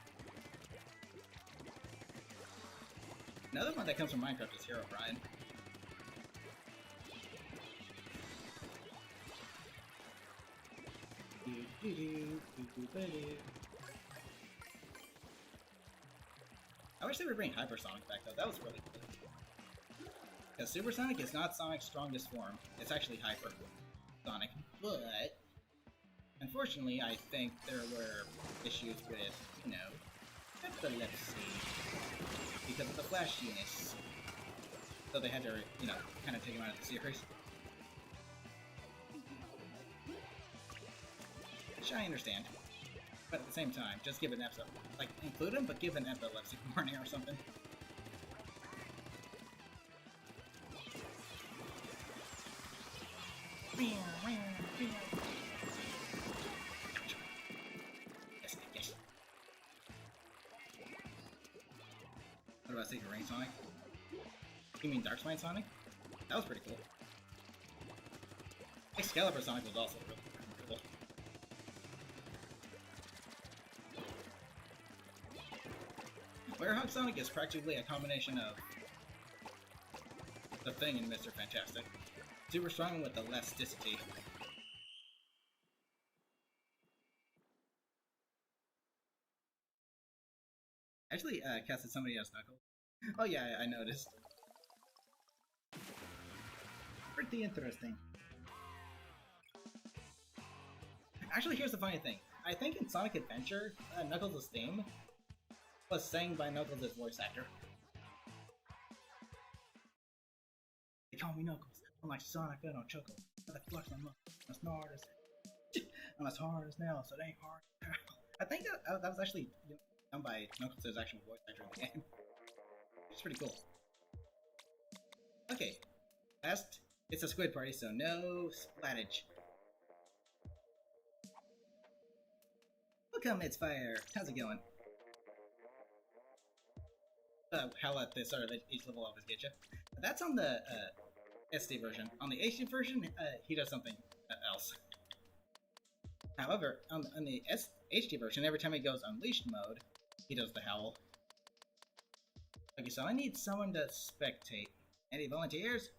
Another one that comes from Minecraft is Hero Brian. I wish they would bring Hypersonic back though, that was really cool. Because Supersonic is not Sonic's strongest form, it's actually Hypersonic, but unfortunately I think there were issues with, you know, epilepsy because of the flashiness. So they had to, you know, kind of take him out of the series. Which I understand. But at the same time, just give an episode. Like, include him, but give an epilepsy warning or something. Yes, yes. What about Secret Rain Sonic? You mean Dark Spine Sonic? That was pretty cool. Excalibur Sonic was also really cool. Werehog Sonic is practically a combination of the Thing and Mr. Fantastic. Super strong with elasticity. Actually, casted somebody else, Knuckles. Oh yeah, I noticed. Pretty interesting. Actually, here's the funny thing. I think in Sonic Adventure, Knuckles' theme was sang by Knuckles' voice actor. They call me Knuckles. I'm like Sonic, I don't chuckle. I flex my muscles. I'm as hard as I'm as hard as nails, so it ain't hard. I think that was actually done by Knuckles' actual voice actor in the game. It's pretty cool. Okay, last. It's a squid party, so no splattage. Welcome, it's Fire. How's it going? How at the start of each level always get you. That's on the SD version. On the HD version, he does something else. However, on the HD version, every time he goes Unleashed mode, he does the howl. Okay, so I need someone to spectate. Any volunteers?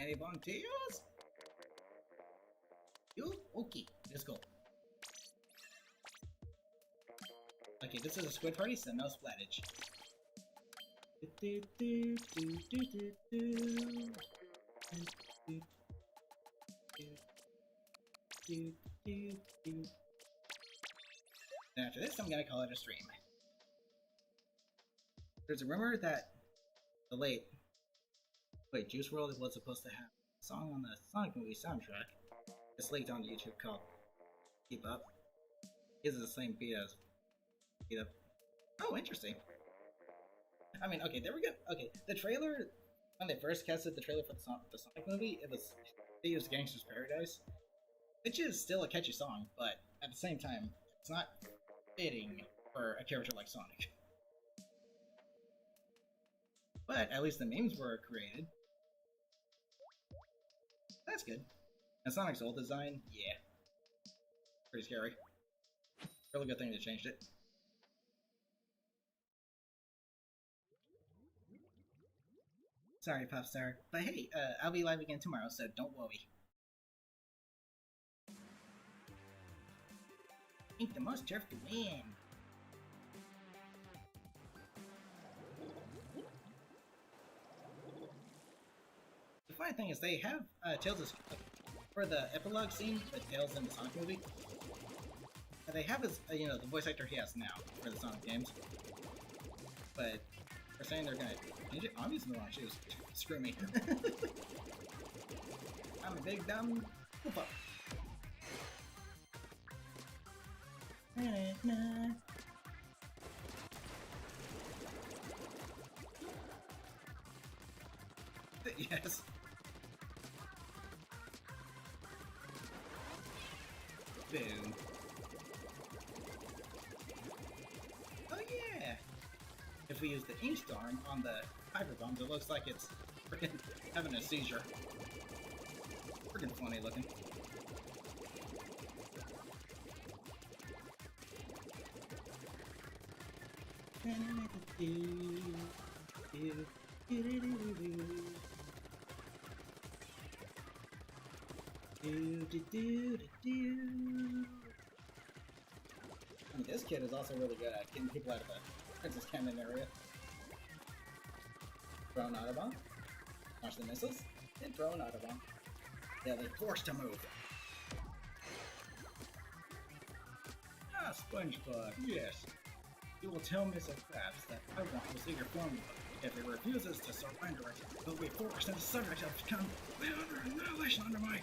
Any volunteers? You? Okay, let's go. Okay, this is a squid party, so no splattage. And after this, I'm gonna call it a stream. There's a rumor that the late Juice WRLD was supposed to have a song on the Sonic movie soundtrack. It's leaked on YouTube called Keep Up. It uses the same beat as Keep Up. Oh, interesting. I mean, okay, there we go. Okay, the trailer, when they first casted the trailer for the Sonic movie, they used Gangsta's Paradise, which is still a catchy song, but at the same time, it's not fitting for a character like Sonic. But at least the memes were created. That's good. And Sonic's old design, yeah. Pretty scary. Really good thing they changed it. Sorry, Popstar. But hey, I'll be live again tomorrow, so don't worry. Think the most turf to win. The funny thing is they have Tails' for the epilogue scene with Tails in the Sonic movie. They have his, the voice actor he has now for the Sonic games. But they're saying they're gonna change it. I'm using the wrong shoes. Screw me. I'm a big dumb whoop up. Yes. Boom. Oh yeah! If we use the ink storm on the hyper bombs, it looks like it's freaking having a seizure. Freaking funny looking. I mean, this kid is also really good at getting people out of the Princess Cannon area. Throw an Autobomb, launch the missiles, then throw an Autobomb. Yeah, they're forced to move. Ah, SpongeBob, yes. You will tell Mr. Krabs that I want the secret formula. If he refuses to surrender it, he'll be forced into subject of become annihilation under my...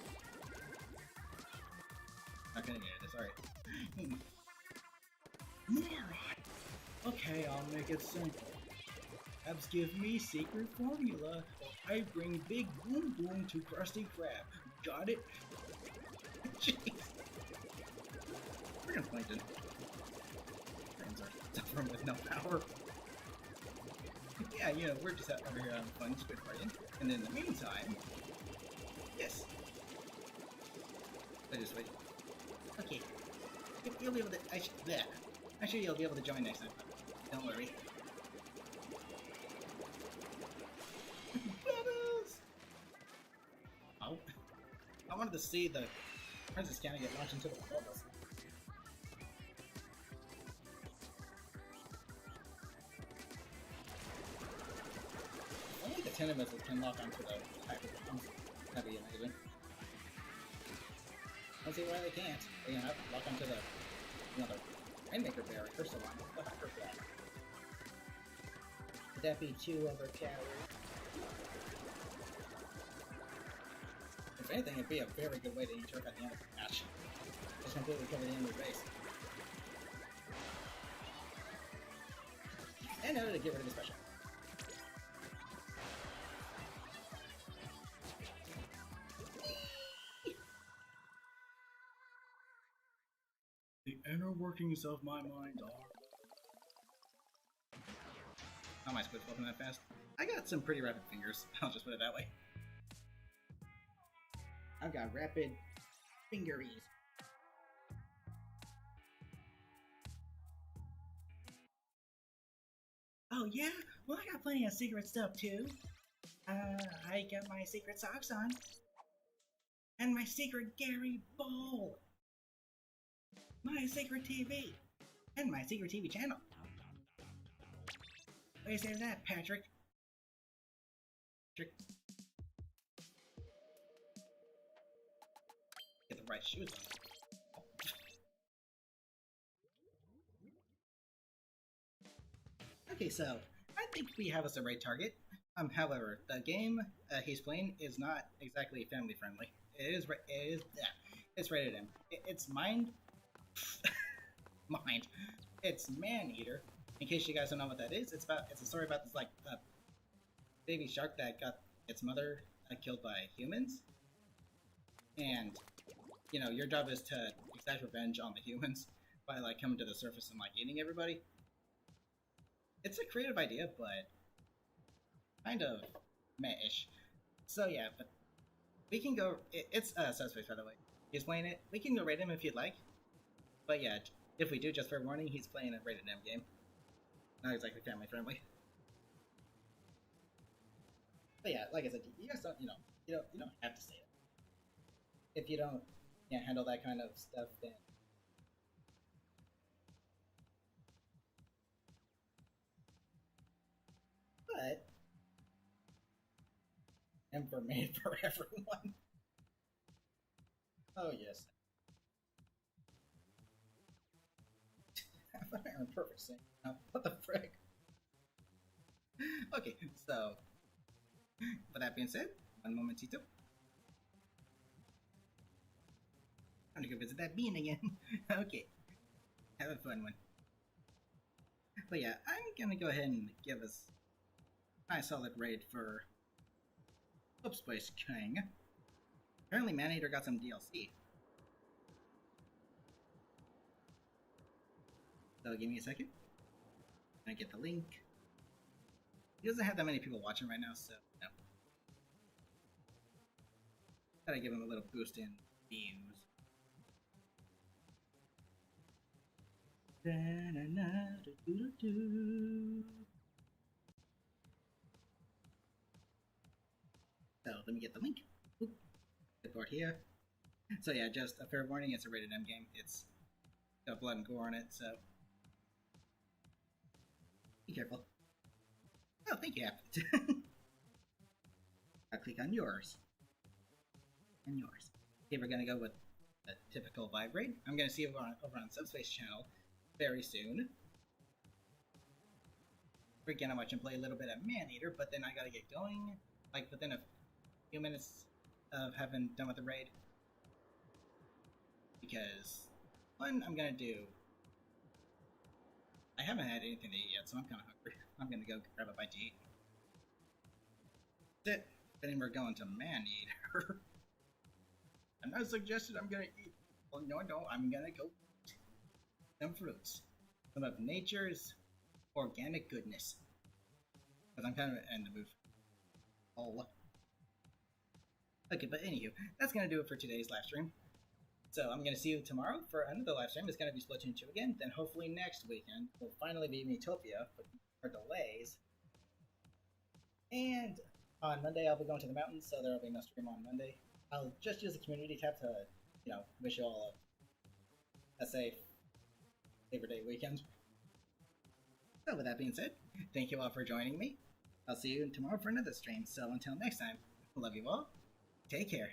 Not gonna get it, sorry. Moron! Okay, I'll make it simple. Krabs give me secret formula, or I bring big boom boom to Krusty Krab. Got it? Jeez. Freaking Plankton. Friends are suffering with no power. Yeah, we're just over here having fun, Squid Guardian. And in the meantime... Yes. I just wait. Okay. You'll be able to... I'm sure you'll be able to join next time. Don't worry. Bubbles! Oh. I wanted to see the Princess Cannon get launched into the bubbles. Only the 10 missiles can lock onto the hyper bombs. That'd be amazing. I don't see why they can't. They have to lock onto the, the Rainmaker barrier, Crystal Line, the hyper flag. Would that be too overpowered? If anything, it'd be a very good way to interrupt at the end of the match. Just completely cover the enemy base. And now to get rid of the special. The inner workings of my mind are... How am I supposed to open that fast? I got some pretty rapid fingers, I'll just put it that way. I've got rapid fingeries. Oh yeah? Well, I got plenty of secret stuff too. I got my secret socks on. And my secret Gary Bowl. My secret TV. And my secret TV channel. What do you say to that, Patrick? Get the right shoes on. Okay, so I think we have us a right target. However, the game he's playing is not exactly family friendly. It's rated M. It's mind. It's Man-Eater. In case you guys don't know what that is, it's a story about this baby shark that got its mother killed by humans, and your job is to exact revenge on the humans by coming to the surface and eating everybody. It's a creative idea, but kind of meh-ish. So yeah, but we can go. It's Subspace, by the way. He's playing it. We can go rate him if you'd like. But yeah, if we do, just for warning, he's playing a rated M game. Not exactly family friendly. But yeah, like I said, you guys don't, you don't have to say it. If you can't handle that kind of stuff, then but Emperor made for everyone. Oh yes. I thought I were perfect sync. What the frick? Okay, so with that being said, one momentito. I'm gonna go visit that bean again. Okay, have a fun one. But yeah, I'm gonna go ahead and give us a nice solid raid for Space King. Apparently, Maneater got some DLC. So give me a second. I get the link. He doesn't have that many people watching right now, so no. Gotta give him a little boost in views. So let me get the link. Good board here. So yeah, just a fair warning, it's a rated M game. It's got blood and gore on it, so be careful. Oh, thank you, App. I'll click on yours. And yours. Okay, we're gonna go with a typical vibe raid. I'm gonna see you over on Subspace channel very soon. We're gonna watch and play a little bit of Maneater, but then I gotta get going, like within a few minutes of having done with the raid. Because, one, I'm gonna do... I haven't had anything to eat yet, so I'm kinda hungry. I'm gonna go grab a bite to eat. That's it. Then we're going to Maneater. I'm not suggesting I'm gonna eat. Well, no, I'm gonna go eat some fruits. Some of nature's organic goodness. Because I'm kind of in the mood. Oh. Okay, but anywho, that's gonna do it for today's live stream. So I'm gonna see you tomorrow for another live stream. It's gonna be Splatoon 2 again. Then hopefully next weekend will finally be Miitopia for delays. And on Monday I'll be going to the mountains, so there will be no stream on Monday. I'll just use the community tab to, wish you all a safe Labor Day weekend. So with that being said, thank you all for joining me. I'll see you tomorrow for another stream. So until next time, love you all. Take care.